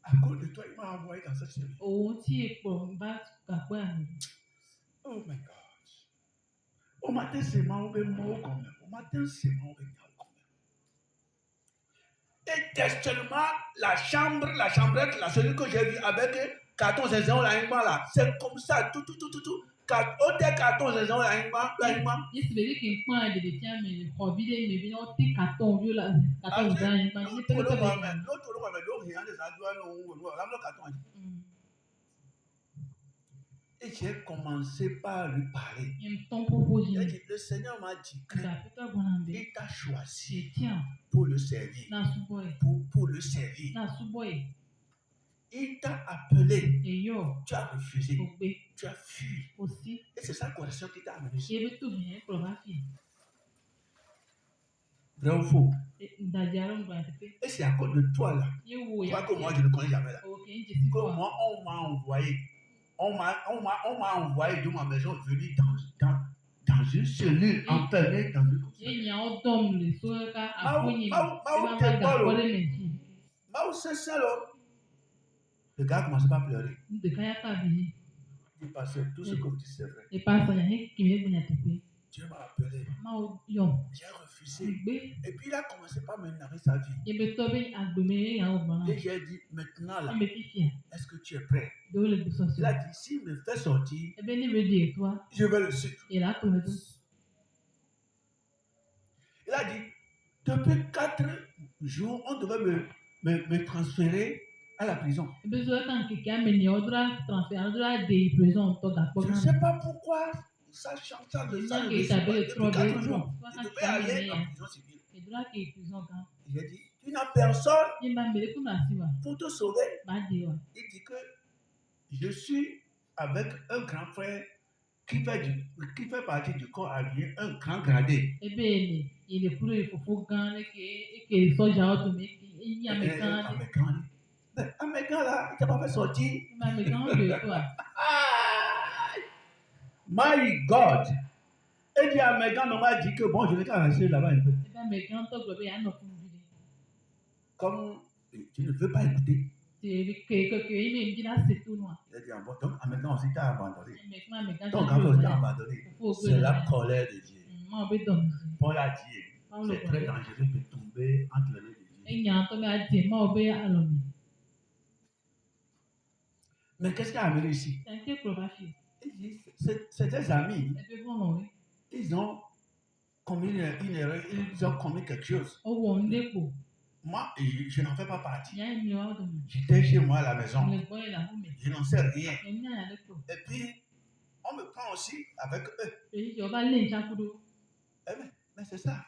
Speaker 3: à cause de toi, il m'a envoyé dans cette cellule.
Speaker 2: Ohun tí epo bá gbàgbọ́ àmì.
Speaker 3: Oh my God. Au matin, c'est moi, on va mourir quand même. Au matin, c'est moi, on va mourir quand même. Et tellement, la chambrette, la cellule que j'ai vue avec carton zinzin, là, c'est comme ça, tout. Hôtel carton zinzin, là,
Speaker 2: Yesu bèbí kì í pọ́n àdèdè tí a mèlè kọ̀ bí lè mèbí náà tí kàtọ́ òbí la kàtọ́ òbí la yín pa ní pẹ́lẹ́pẹ́lẹ́.
Speaker 3: l'autre, on va dire, rien des endroits, et Et j'ai commencé par lui parler.
Speaker 2: Ye me tɔn propose
Speaker 3: Il a
Speaker 2: ye.
Speaker 3: dit, le Seigneur m'a dit
Speaker 2: Nga pika gwana be.
Speaker 3: qu'il t'a choisi
Speaker 2: Tiens,
Speaker 3: pour le servir.
Speaker 2: na subo ye.
Speaker 3: Pour le servir.
Speaker 2: Na subo ye.
Speaker 3: Il t'a appelé.
Speaker 2: Et yo,
Speaker 3: Tu as refusé.
Speaker 2: ogbe,
Speaker 3: Tu as fui.
Speaker 2: aussi.
Speaker 3: Et c'est sa correction qui t'a amené ici.
Speaker 2: Ye be to bien, prova fi.
Speaker 3: Vrai ou faux?
Speaker 2: Ndadiaro ngwa tepe.
Speaker 3: Et c'est à cause de toi là.
Speaker 2: Ye wo
Speaker 3: Toi
Speaker 2: ya.
Speaker 3: que moi je ne connais jamais là.
Speaker 2: Ok, je suis
Speaker 3: Que
Speaker 2: quoi?
Speaker 3: moi on m'a envoyé. On m'a envoyé de ma maison venir dans une cellule enfermée dans une
Speaker 2: Ye nya o dom le so ka afonyi.
Speaker 3: Maou t'es pas là. Maou c'est ça là. Le gars a commencé par pleurer.
Speaker 2: De kaya ka bi.
Speaker 3: Il passait tout ce que vous dites c'est vrai.
Speaker 2: E pa so ya he kimi bunya tepe.
Speaker 3: Dieu m'a appelé.
Speaker 2: Ma o yo.
Speaker 3: J'ai refusé.
Speaker 2: Ogbe.
Speaker 3: Et puis il a commencé par me narrer sa vie.
Speaker 2: Ye be to be agbeme ya o bana.
Speaker 3: Et j'ai dit maintenant là,
Speaker 2: Ye me fifia.
Speaker 3: est-ce que tu es prêt?
Speaker 2: De o le buso so.
Speaker 3: Il a dit s'il me fait sortir,
Speaker 2: E be ni be de toi.
Speaker 3: je vais le suivre.
Speaker 2: E la to me to.
Speaker 3: Il a dit, depuis 4 jours, on devait me transférer à la prison.
Speaker 2: E be so kan ke ka me ni odra transfer odra de prison to da
Speaker 3: Je ne sais pas pourquoi ça change ça de ça. Depuis 4 jours, je devais aller en prison civile.
Speaker 2: E dra ke prison kan.
Speaker 3: J'ai dit, tu n'as personne
Speaker 2: Ye ba me ku na siwa.
Speaker 3: pour te sauver.
Speaker 2: Ba de wa.
Speaker 3: Il dit que je suis avec un grand frère qui fait partie du corps habillé, un grand gradé.
Speaker 2: E be le il est pour le fofo gan ke soja o to me yi amekan.
Speaker 3: Amécan là, il t'a pas fait sortir.
Speaker 2: Ma amekan de toi.
Speaker 3: My God! Et puis Amécan m'a dit que bon, je vais qu'à rester là-bas un peu.
Speaker 2: E ba amekan to gbe ya no fun bi.
Speaker 3: Comme tu ne veux pas écouter.
Speaker 2: Que il me dit là c'est tout noir.
Speaker 3: Il a dit, ah bon, donc Amécan aussi t'a abandonné.
Speaker 2: Amekan
Speaker 3: Donc quand on t'a abandonné, c'est la colère de Dieu.
Speaker 2: Ma be dom.
Speaker 3: Paul a dit, c'est très dangereux de tomber entre les mains de Dieu.
Speaker 2: E nya to me a di ma o be alomi.
Speaker 3: Mais qu'est-ce qui a amené ici?
Speaker 2: C'est que prova fi.
Speaker 3: Il dit, c'est des amis.
Speaker 2: E be bon oui.
Speaker 3: Ils ont commis une erreur, ils ont commis quelque chose.
Speaker 2: O wo ndepo.
Speaker 3: Moi, je n'en fais pas partie.
Speaker 2: Ya mi wa do.
Speaker 3: J'étais chez moi à la maison.
Speaker 2: Le boy la hu me.
Speaker 3: Je n'en sais rien.
Speaker 2: E nya ya le ko.
Speaker 3: Et puis, on me prend aussi avec eux.
Speaker 2: E yo ba le nja kudo.
Speaker 3: Mais c'est ça.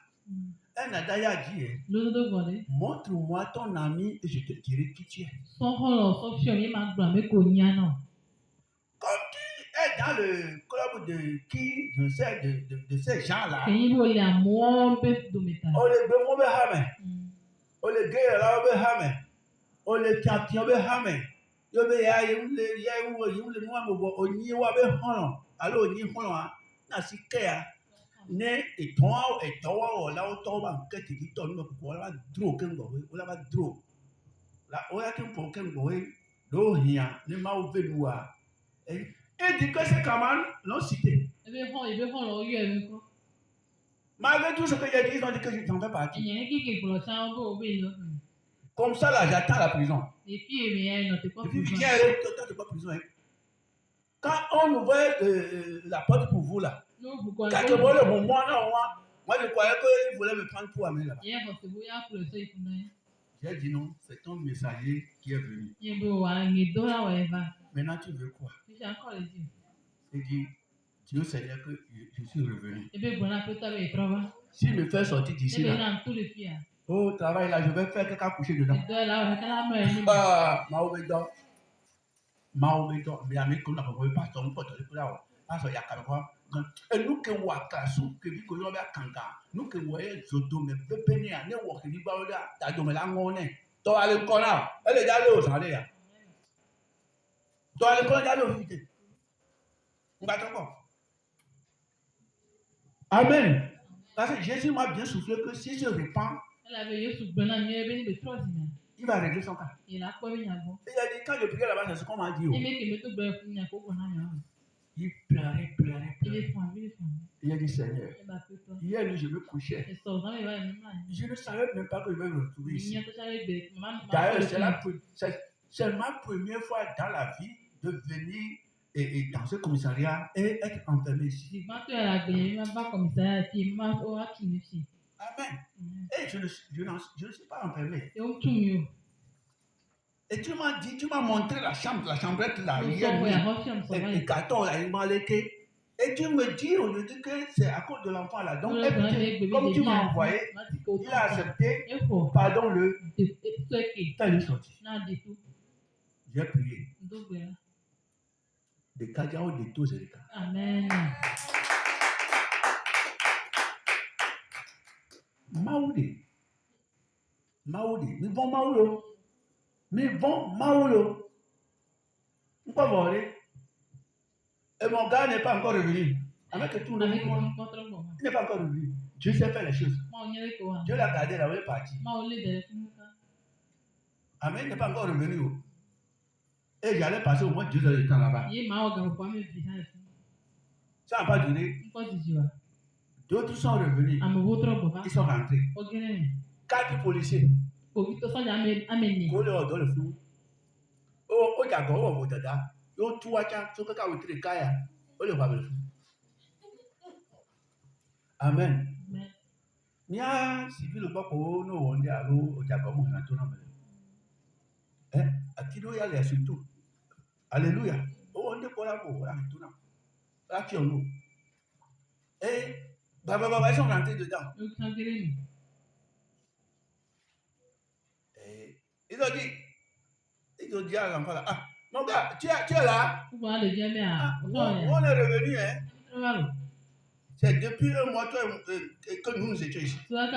Speaker 3: Un Adaya dit,
Speaker 2: Lo do gode.
Speaker 3: montre-moi ton ami et je te dirai qui tu es.
Speaker 2: So holo so fi o ye ma gba me ko nya na.
Speaker 3: Comme tu es dans le club de qui, je sais, de ces gens-là,
Speaker 2: Keyin bo le amo be do meta.
Speaker 3: on les besoin de hammer, on les guerre là, on les hammer, on les champion de hammer. Yo be ya le moi mo oni wa be hono, alo oni hono a na sikea. Ne etowa la otoba nketi kito no ko la draw kengo we la ba draw la o ya ken po kengo we do hia ne ma o velua et dit que c'est comment non cité
Speaker 2: E be holo yo e ko.
Speaker 3: malgré tout ce que j'ai dit ils ont dit que je t'en fais partie
Speaker 2: Eyan ki ke gbo sa o bo be lo.
Speaker 3: comme ça là j'attends la prison
Speaker 2: Et puis me ya no te ko.
Speaker 3: et puis viens toi pas prison hein. Quand on ouvrait la porte pour vous là
Speaker 2: No bu ko.
Speaker 3: quand le moment là moi je croyais qu'il voulait me prendre pour amener là-bas.
Speaker 2: Ye ko se bo ya ku le so ifuna.
Speaker 3: J'ai dit non, c'est ton messager qui est venu.
Speaker 2: Ye bo wa ni do la wa eva.
Speaker 3: Maintenant, tu veux quoi?
Speaker 2: Ti ja ko le di.
Speaker 3: Il dit, Dieu Seigneur, que je suis revenu.
Speaker 2: E be bo na pe ta be trova.
Speaker 3: S'il me fait sortir
Speaker 2: E
Speaker 3: d'ici
Speaker 2: be
Speaker 3: là,
Speaker 2: na tout le fia.
Speaker 3: au travail là, je vais faire quelqu'un coucher dedans.
Speaker 2: E do la wa kala ma ni.
Speaker 3: Ah, Maomedo. Mais avec qu'on n'a pas son pote, là, parce qu'il y a quand même. Et nous qui waka sou, que vi ko yoba kanga, nous qui voyons zoto me pepene a ne wo kiri ba oda, ta do me la ngone. To ale kona, ele ja le o sale ya. To ale kona ja le o vite. Nga to ko. Amen. Parce que Jésus m'a bien soufflé que si je répands,
Speaker 2: Elle avait Yesu gbona ni e be ni be trozi na.
Speaker 3: il va régler son cas.
Speaker 2: Il a quoi bien bon.
Speaker 3: Il a dit, quand je priais là-bas, c'est ce qu'on m'a dit.
Speaker 2: Et mais que me to gbe fun ya ko gbona ya.
Speaker 3: Il pleurait.
Speaker 2: Il est fun, il est fun.
Speaker 3: Il a dit, Seigneur,
Speaker 2: E ba pe to.
Speaker 3: hier nuit, je me couchais.
Speaker 2: E so na e ba ni ma.
Speaker 3: Je ne savais même pas que je vais me retrouver
Speaker 2: Ni
Speaker 3: ici.
Speaker 2: ya to sare gbe ma.
Speaker 3: D'ailleurs, c'est ma première fois dans la vie de venir et dans ce commissariat et être enfermé ici.
Speaker 2: Si ma to ya gbe ma ba commissariat ti ma o wa tu ni fi.
Speaker 3: Amen. Et je ne suis pas enfermé.
Speaker 2: E o tu mi o.
Speaker 3: Et tu m'as dit, tu m'as montré la chambrette là,
Speaker 2: Nous
Speaker 3: hier
Speaker 2: sommes
Speaker 3: nuit.
Speaker 2: à Rocham, ça va.
Speaker 3: Et carton là, il m'a léqué. Et tu me dis aujourd'hui que c'est à cause de l'enfant là. Donc, comme tu m'as envoyé, il a accepté. Pardon, t'as lui sorti. J'ai prié. De Kadiao de Tozerika.
Speaker 2: Amen.
Speaker 3: Maoudi. Nous vont Maoulo. Nous vont Maoulo. Nous pas voler. Et mon gars n'est pas encore revenu. Avec tout le monde. Il n'est pas encore revenu. Dieu sait faire les choses. Dieu l'a gardé là où il est parti. Amen, il n'est pas encore revenu. Et j'allais passer au moins 2 heures de temps là-bas. Ça n'a pas duré. D'autres sont revenus. Ils sont rentrés. 4 policiers. Collés dans le flou. Oh, d'accord, oh, dada. Yo, tu vois, tu vois, tu vois, kaya. Oh, le va le flou. Amen. Nia, si tu le vois, oh, non, on est à l'eau, au Japon, on a tout nommé. À qui doit y aller surtout? Alléluia. Oh, on est pour la peau, on a tout nommé. Là, qui en nous. Et, ils sont rentrés dedans. Et, ils ont dit à l'enfant là, ah, mon gars, tu es là? On est revenu, hein? C'est depuis un mois que nous étions ici. Toi, tu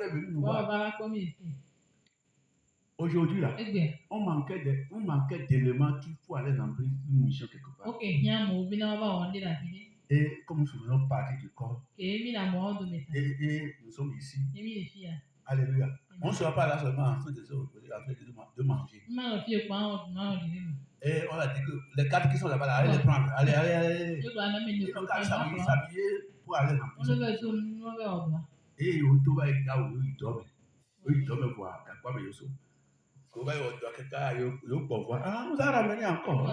Speaker 3: es venu nous voir. Aujourd'hui, là, on manquait d'éléments qu'il faut aller remplir une mission quelque part. Et comme nous faisons partie du corps, et nous sommes ici. Alléluia. On ne sera pas là seulement en train de manger. Et on a dit que les 4 qui sont là-bas, allez les prendre. Allez. Ils n'ont qu'à s'habiller pour aller remplir. Et on trouve un gars où il dorment. Ils dorment voir. Nous a ramené encore.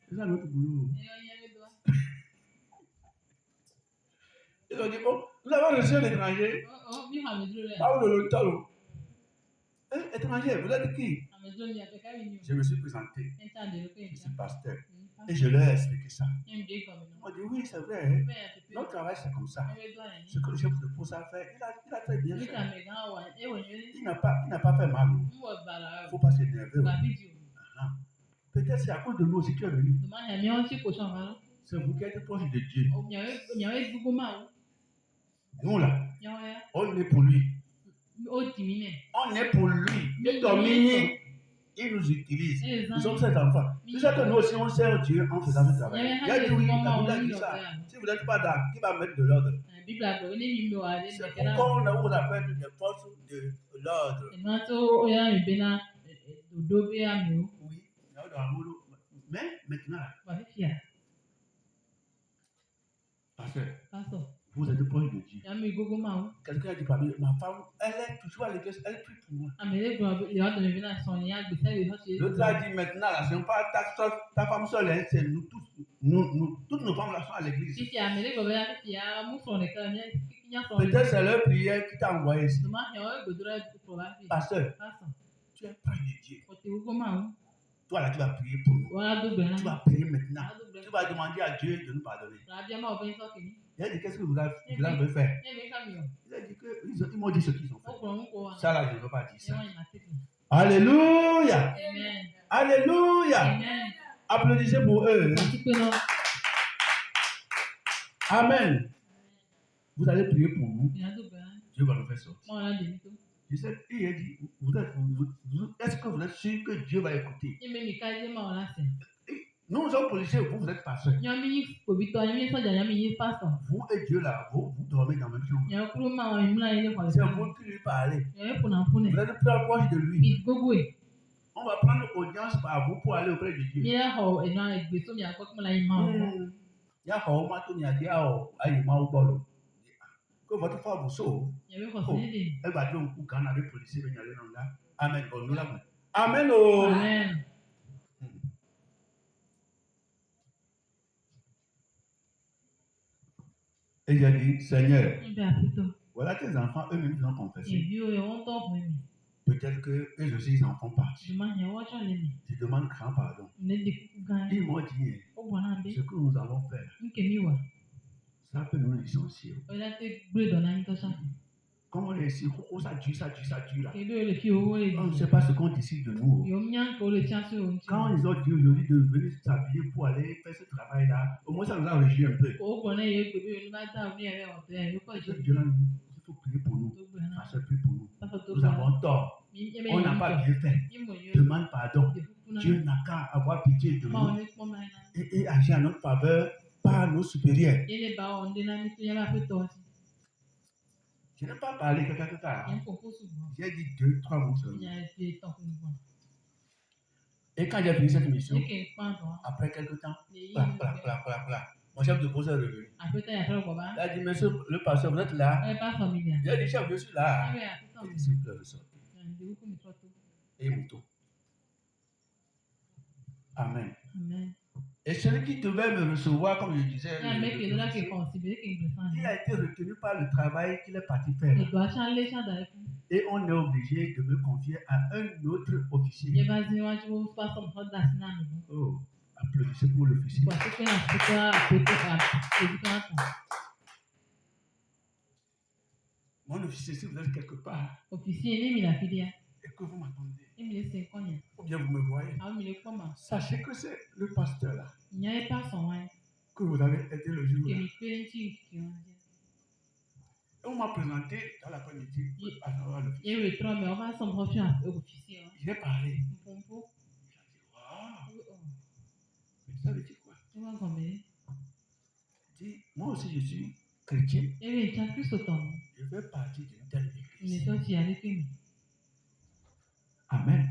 Speaker 3: C'est ça notre boulot. Ils ont dit, oh, nous avons reçu un étranger. Étranger, vous êtes qui? Je me suis présenté. Je suis pasteur. Et je leur ai expliqué ça. On dit, oui, c'est vrai. Notre travail, c'est comme ça. Ce que le chef de poste a fait, il a très bien fait. Il n'a pas fait mal. Il ne faut pas s'énerver. Peut-être c'est à cause de nous aussi que tu es venu. C'est vous qui êtes proche de Dieu. Nous là, on est pour lui. On est pour lui. Il domine. Il nous utilise. Nous sommes ses enfants. C'est ça que nous aussi on sert Dieu en faisant ce travail. Il a dit oui, la Bible a dit ça. Si vous n'êtes pas d'accord, qui va mettre de l'ordre? C'est pourquoi on vous appelle des forces de l'ordre. Oui, mais maintenant, pasteur, vous êtes proche de Dieu. Quelqu'un a dit parmi ma femme, elle est toujours à l'église, elle prie pour moi. L'autre a dit maintenant, là, ce n'est pas ta femme seule, hein, c'est nous tous. Toutes nos femmes là sont à l'église. Peut-être c'est leur prière qui t'a envoyé ici. Pasteur, tu es proche de Dieu. Toi là, tu vas prier pour nous. Tu vas prier maintenant. Tu vas demander à Dieu de nous pardonner. Il a dit, qu'est-ce que vous avez fait? Il a dit que ils m'ont dit ce qu'ils ont fait. Ça là, je ne veux pas dire ça. Alléluia.
Speaker 2: Amen.
Speaker 3: Alléluia.
Speaker 2: Amen.
Speaker 3: Applaudissez pour eux. Amen. Vous allez prier pour nous. Dieu va nous faire sortir. Je sais, il a dit, est-ce que vous êtes sûr que Dieu va écouter? Nous sommes policiers, vous êtes pasteurs. Vous et Dieu là, vous dormez dans la même chambre. C'est vous qui lui parlez. Vous êtes plus proche de lui. On va prendre audience par vous pour aller auprès de Dieu. Il y a que votre femme vous sauve. Elle va dire au coup quand on a des policiers venir aller dans là. Amen. Amen.
Speaker 2: Amen.
Speaker 3: Et j'ai dit, Seigneur, voilà tes enfants, eux-mêmes ils ont confessé. Peut-être qu'eux aussi, ils en font partie.
Speaker 2: Je
Speaker 3: demande grand pardon. Ils m'ont dit, ce que nous allons faire, ça peut nous licencier. Comme on est ici, ça dure là. On ne sait pas ce qu'on décide de nous. Quand ils ont dit aujourd'hui de venir s'habiller pour aller faire ce travail-là, au moins ça nous a réjoui un peu. Il faut prier pour nous. Pasteur, prie pour nous. Nous avons tort. On n'a pas bien fait. Demande pardon. Dieu n'a qu'à avoir pitié de nous et agir en notre faveur par nos supérieurs. Je n'ai pas parlé caca. J'ai dit 2-3 mots seulement. Et quand j'ai fini cette mission, après quelques temps, mon chef de poste est revenu. Il a dit, monsieur le pasteur, vous êtes là? J'ai dit, chef, je suis là. Il dit, s'il vous plaît, ressortez. Et moto. Amen. Et celui qui devait me recevoir, comme je disais, il a été retenu par le travail qu'il est parti faire. Et on est obligé de me confier à un autre officier. Oh, applaudissez pour l'officier. Mon officier, si vous êtes quelque part, et que vous m'attendez, ou bien vous me voyez, sachez que c'est le pasteur là que vous avez aidé le jour là. Et on m'a présenté dans l'après-midi à travers l'officier. J'ai parlé. Il a dit, waouh, mais ça veut dire quoi? Il dit, moi aussi je suis chrétien. Je fais partie d'une telle église. Amen.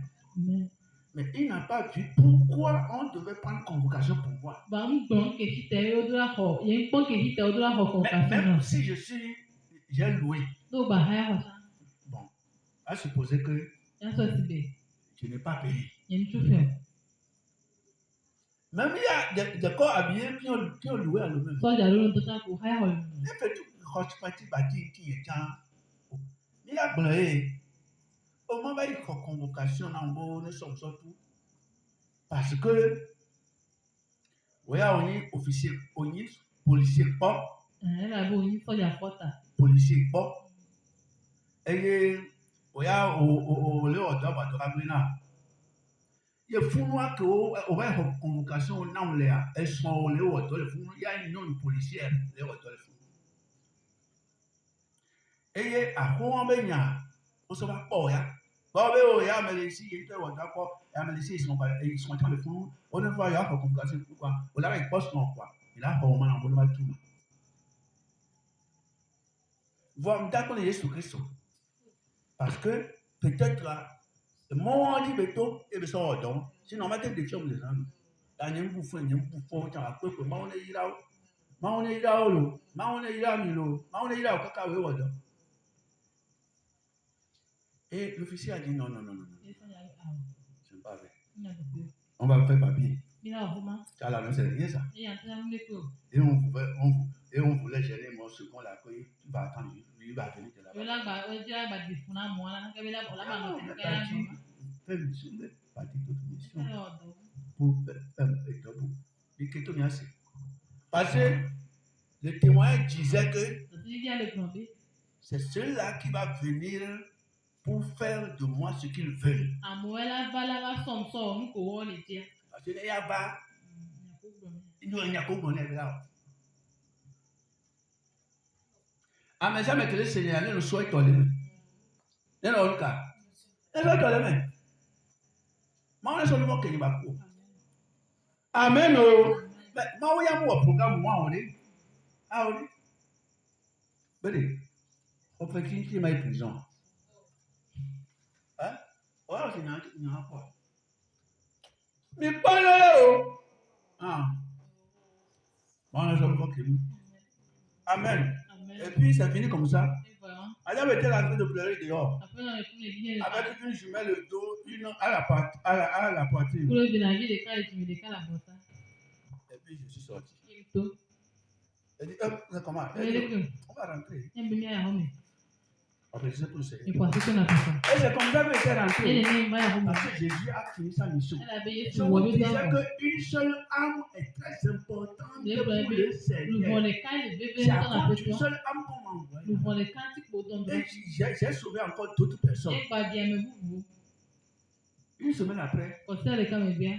Speaker 3: Mais il n'a pas vu pourquoi on devait prendre convocation pour moi. Même si j'ai loué. Bon, à supposer que je n'ai pas payé. Même il y a des corps habillés qui ont loué à l'eux-mêmes. Il a blé. Au moment où il y a une convocation, nous sommes surtout. Parce que, on est officier, on est policier pas. Policier pas. Et on y a au il y a fou noir que on va une convocation au nom de elles sont au léo de fou. Il y a une non policière léo de fou. Et à quoi on se va pas ya. Il y a mais ici il était au d'accord. Ils sont en train de fou. On ne voit pas convocation pourquoi. On l'a avec poste non quoi. Il a pas au moins on va tout. Voir d'accord Jésus Christ. Parce que peut-être là moi dit béton et le sort donc sinon on va te défier les gens. Là n'y bouffon tu as peu que on est là. On est là lo. On est là milo. On est là kaka we wodo. Et l'officier a dit non. C'est pas vrai. On va faire papier. Ça là non c'est rien ça. Et on voulait gérer mon second là que tu vas attendre lui va venir de là-bas. Fais mission, partie d'autres missions pour faire et que tout bien c'est. Parce que le témoin disait que c'est celui-là qui va venir pour faire de moi ce qu'ils veulent. Parce que il y a pas, il n'y a qu'au bonheur là. Ah mais jamais que le Seigneur ne le soit toléré. N'est pas le cas. N'est pas toléré. Moi, on est seulement qu'il y a beaucoup. Amen. Mais moi, il y a un programme, moi, on est. Ah, on est. Ben, on fait qui m'a prison. Hein? Ouais, c'est un quoi. Mais pas là, oh. Ah. Moi, on est seulement qu'il. Amen. Et puis, ça finit comme ça. Elle était en train de pleurer dehors. Avec une jumelle le dos, à la poitrine. Et puis je suis sorti. Elle dit, comment? Elle dit, on va rentrer. Appréciez pour le Seigneur.
Speaker 2: Ifuatike na pesa.
Speaker 3: Et c'est comme ça que c'est rentré.
Speaker 2: Ele ni mbaya huko.
Speaker 3: Parce que Jésus a fini sa mission.
Speaker 2: Ele abe
Speaker 3: Je
Speaker 2: Yesu
Speaker 3: vous
Speaker 2: wobe
Speaker 3: disais
Speaker 2: zango.
Speaker 3: qu'une seule âme est très importante
Speaker 2: Le
Speaker 3: pour
Speaker 2: bebe
Speaker 3: le Seigneur.
Speaker 2: luvole kai le bebe
Speaker 3: C'est à
Speaker 2: na
Speaker 3: cause d'une
Speaker 2: pesa.
Speaker 3: seule âme qu'on m'a envoyé.
Speaker 2: Luvole kanti kpoton
Speaker 3: Et
Speaker 2: do.
Speaker 3: j'ai sauvé encore d'autres personnes.
Speaker 2: E pa dia me bubu.
Speaker 3: Une semaine après,
Speaker 2: Kosele ka me bia.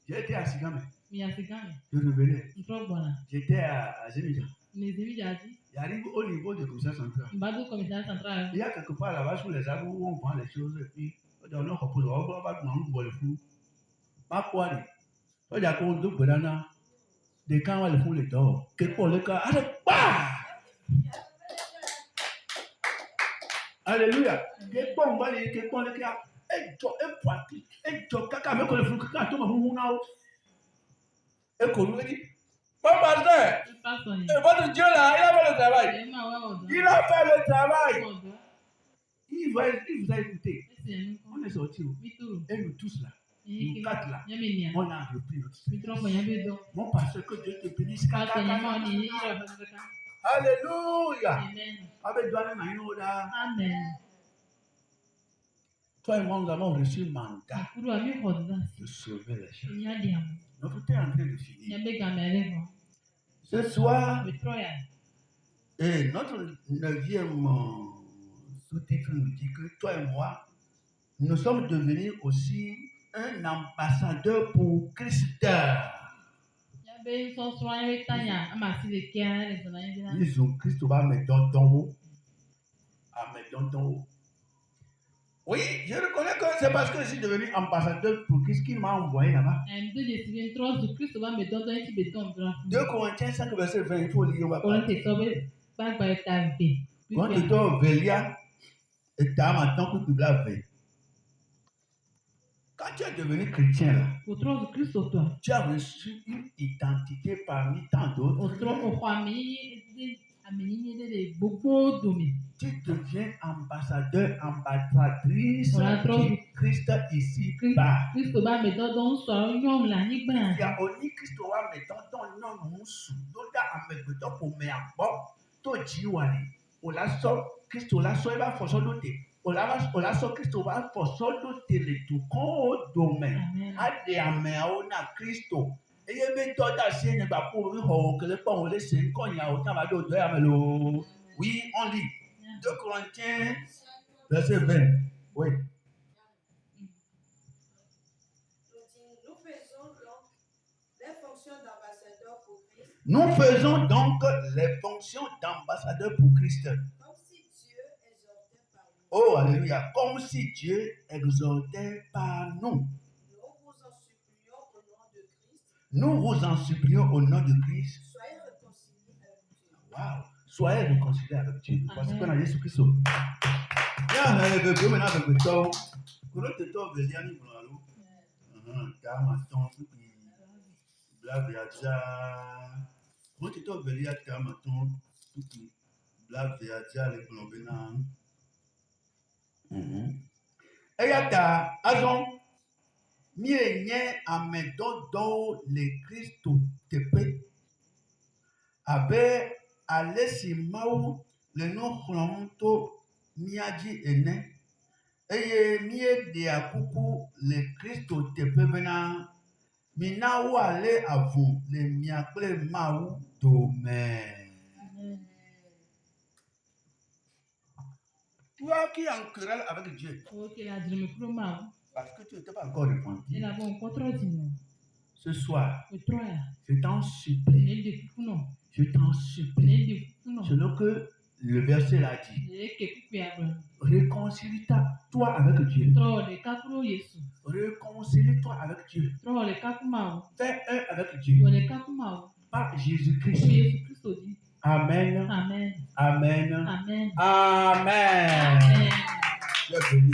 Speaker 3: j'ai été à Sigame.
Speaker 2: Mi asigame.
Speaker 3: Je revenais.
Speaker 2: Ntro gbona.
Speaker 3: J'étais à Zénija.
Speaker 2: Mezimi jaji.
Speaker 3: J'arrive au niveau du commissaire central.
Speaker 2: Mbado commissaire central.
Speaker 3: Il y a quelque part là-bas sous les arbres où on vend les choses et puis on repose. On va demander le fou. Ma quoi? On a qu'on deux bananes. Des camps le font les dors. Quel pour le cas? Allez, bah! Alléluia. Quel pour on va les quel pour le cas? Et toi, et poiti, et toi, caca, mais qu'on le fout, caca, toi, mon nao. Et qu'on lui dit, pas pasteur.
Speaker 2: Pastor.
Speaker 3: Et votre Dieu là, il a fait le travail.
Speaker 2: E ma wa odo.
Speaker 3: Il a fait le travail.
Speaker 2: Odo.
Speaker 3: Il vous a écouté.
Speaker 2: Ese enu.
Speaker 3: On est sortis.
Speaker 2: Mituru.
Speaker 3: Et nous tous là,
Speaker 2: Eke.
Speaker 3: nous quatre là,
Speaker 2: Nyaminia.
Speaker 3: on a repris notre
Speaker 2: Mitro ko nyabe do.
Speaker 3: Mon pasteur, que Dieu te bénisse.
Speaker 2: Pastor nyama ni ni ira pesa.
Speaker 3: Alléluia.
Speaker 2: Amen.
Speaker 3: Avec toi, là,
Speaker 2: Amen.
Speaker 3: toi et moi, nous avons reçu le mandat
Speaker 2: Akuru ami hoda.
Speaker 3: de sauver les gens.
Speaker 2: Nyadiam.
Speaker 3: Notre temps est en train de finir.
Speaker 2: Nyabe gamere mo.
Speaker 3: Ce soir,
Speaker 2: Betroya.
Speaker 3: et notre 9e sous-titre nous dit que toi et moi, nous sommes devenus aussi un ambassadeur pour Christ.
Speaker 2: Nyabe so so ayi tanya ama si le kia le so na yin na.
Speaker 3: Ils ont Christ va mettre dans haut. À mettre dans haut. Oui, je reconnais que c'est parce que je suis devenu ambassadeur pour Christ qu'il m'a envoyé là-bas.
Speaker 2: De je suis trop du Christ va me donner un petit béton blanc.
Speaker 3: 2 Corinthiens 5, verset 20, il faut lire. On va
Speaker 2: Pour
Speaker 3: parler.
Speaker 2: te sauver pas par ta vie.
Speaker 3: Quand tu es Vélia, et tu as maintenant que tu l'as fait. Quand tu es devenu chrétien, là,
Speaker 2: Pour trop du Christ au toi.
Speaker 3: tu as reçu une identité parmi tant d'autres.
Speaker 2: Au trop au roi mi ameni de beaucoup domi.
Speaker 3: Tu deviens ambassadeur, ambassadrice
Speaker 2: Voilà, trop.
Speaker 3: du Christ ici-bas.
Speaker 2: Christ va me donner so nyom la ni gba.
Speaker 3: Il y a aussi Christ va me donner non nous sous. Donc à me donner pour me avoir. To jiwani. On la sort Christ la sort va forcer d'autres. On la sort Christ va forcer d'autres les tout con domaine.
Speaker 2: Amen.
Speaker 3: Ade ame awo na Kristo. Eye be to da si ene ba po mi ho kele pa o le se nkan ya o ta ba do ya me lo. Oui, on lit 2 Corinthiens verset 20. Oui. Nous faisons donc les fonctions d'ambassadeurs pour Christ.
Speaker 4: Comme si Dieu exhortait par nous.
Speaker 3: Oh, alléluia. Comme si Dieu exhortait par nous.
Speaker 4: Nous vous en supplions au nom de Christ.
Speaker 3: Nous vous en supplions au nom de Christ.
Speaker 4: Soyez réconciliés avec Dieu.
Speaker 3: Wow. Soyez réconciliés avec Dieu. Parce qu'on a Jésus Christ. Ya le bébé maintenant avec le temps. Quand tu te veux dire, nous allons. Car maintenant, blague à déjà. Quand tu te veux dire, car maintenant, blague à déjà les plombés. Et y a ta azon. Mie nye amedodo le Kristo tepe. Abe alesi mau le no chronto miaji ene. Eye mie de akuku le Kristo tepe bena. Mina wale avu le miakle mau domaine. Toi qui es en querelle avec Dieu,
Speaker 2: Ok, la dire me proma.
Speaker 3: parce que tu n'étais pas encore répandu.
Speaker 2: Et la bon contre dino.
Speaker 3: Ce soir,
Speaker 2: Betroya.
Speaker 3: je t'en supplie,
Speaker 2: El de kuno.
Speaker 3: je t'en supplie,
Speaker 2: El de kuno.
Speaker 3: selon que le verset l'a dit,
Speaker 2: E ke kupi abro.
Speaker 3: réconcilie-toi avec Dieu.
Speaker 2: Tro le kakuro Yesu.
Speaker 3: Réconcilie-toi avec Dieu.
Speaker 2: Tro le kakuma.
Speaker 3: Fais un avec Dieu.
Speaker 2: Wo le kakuma.
Speaker 3: Par
Speaker 2: Ko
Speaker 3: Jésus-Christ.
Speaker 2: Yesu Kristo di.
Speaker 3: Amen.
Speaker 2: Amen.
Speaker 3: Amen.
Speaker 2: Amen.
Speaker 3: Amen.
Speaker 2: Amen.
Speaker 3: Dieu béni.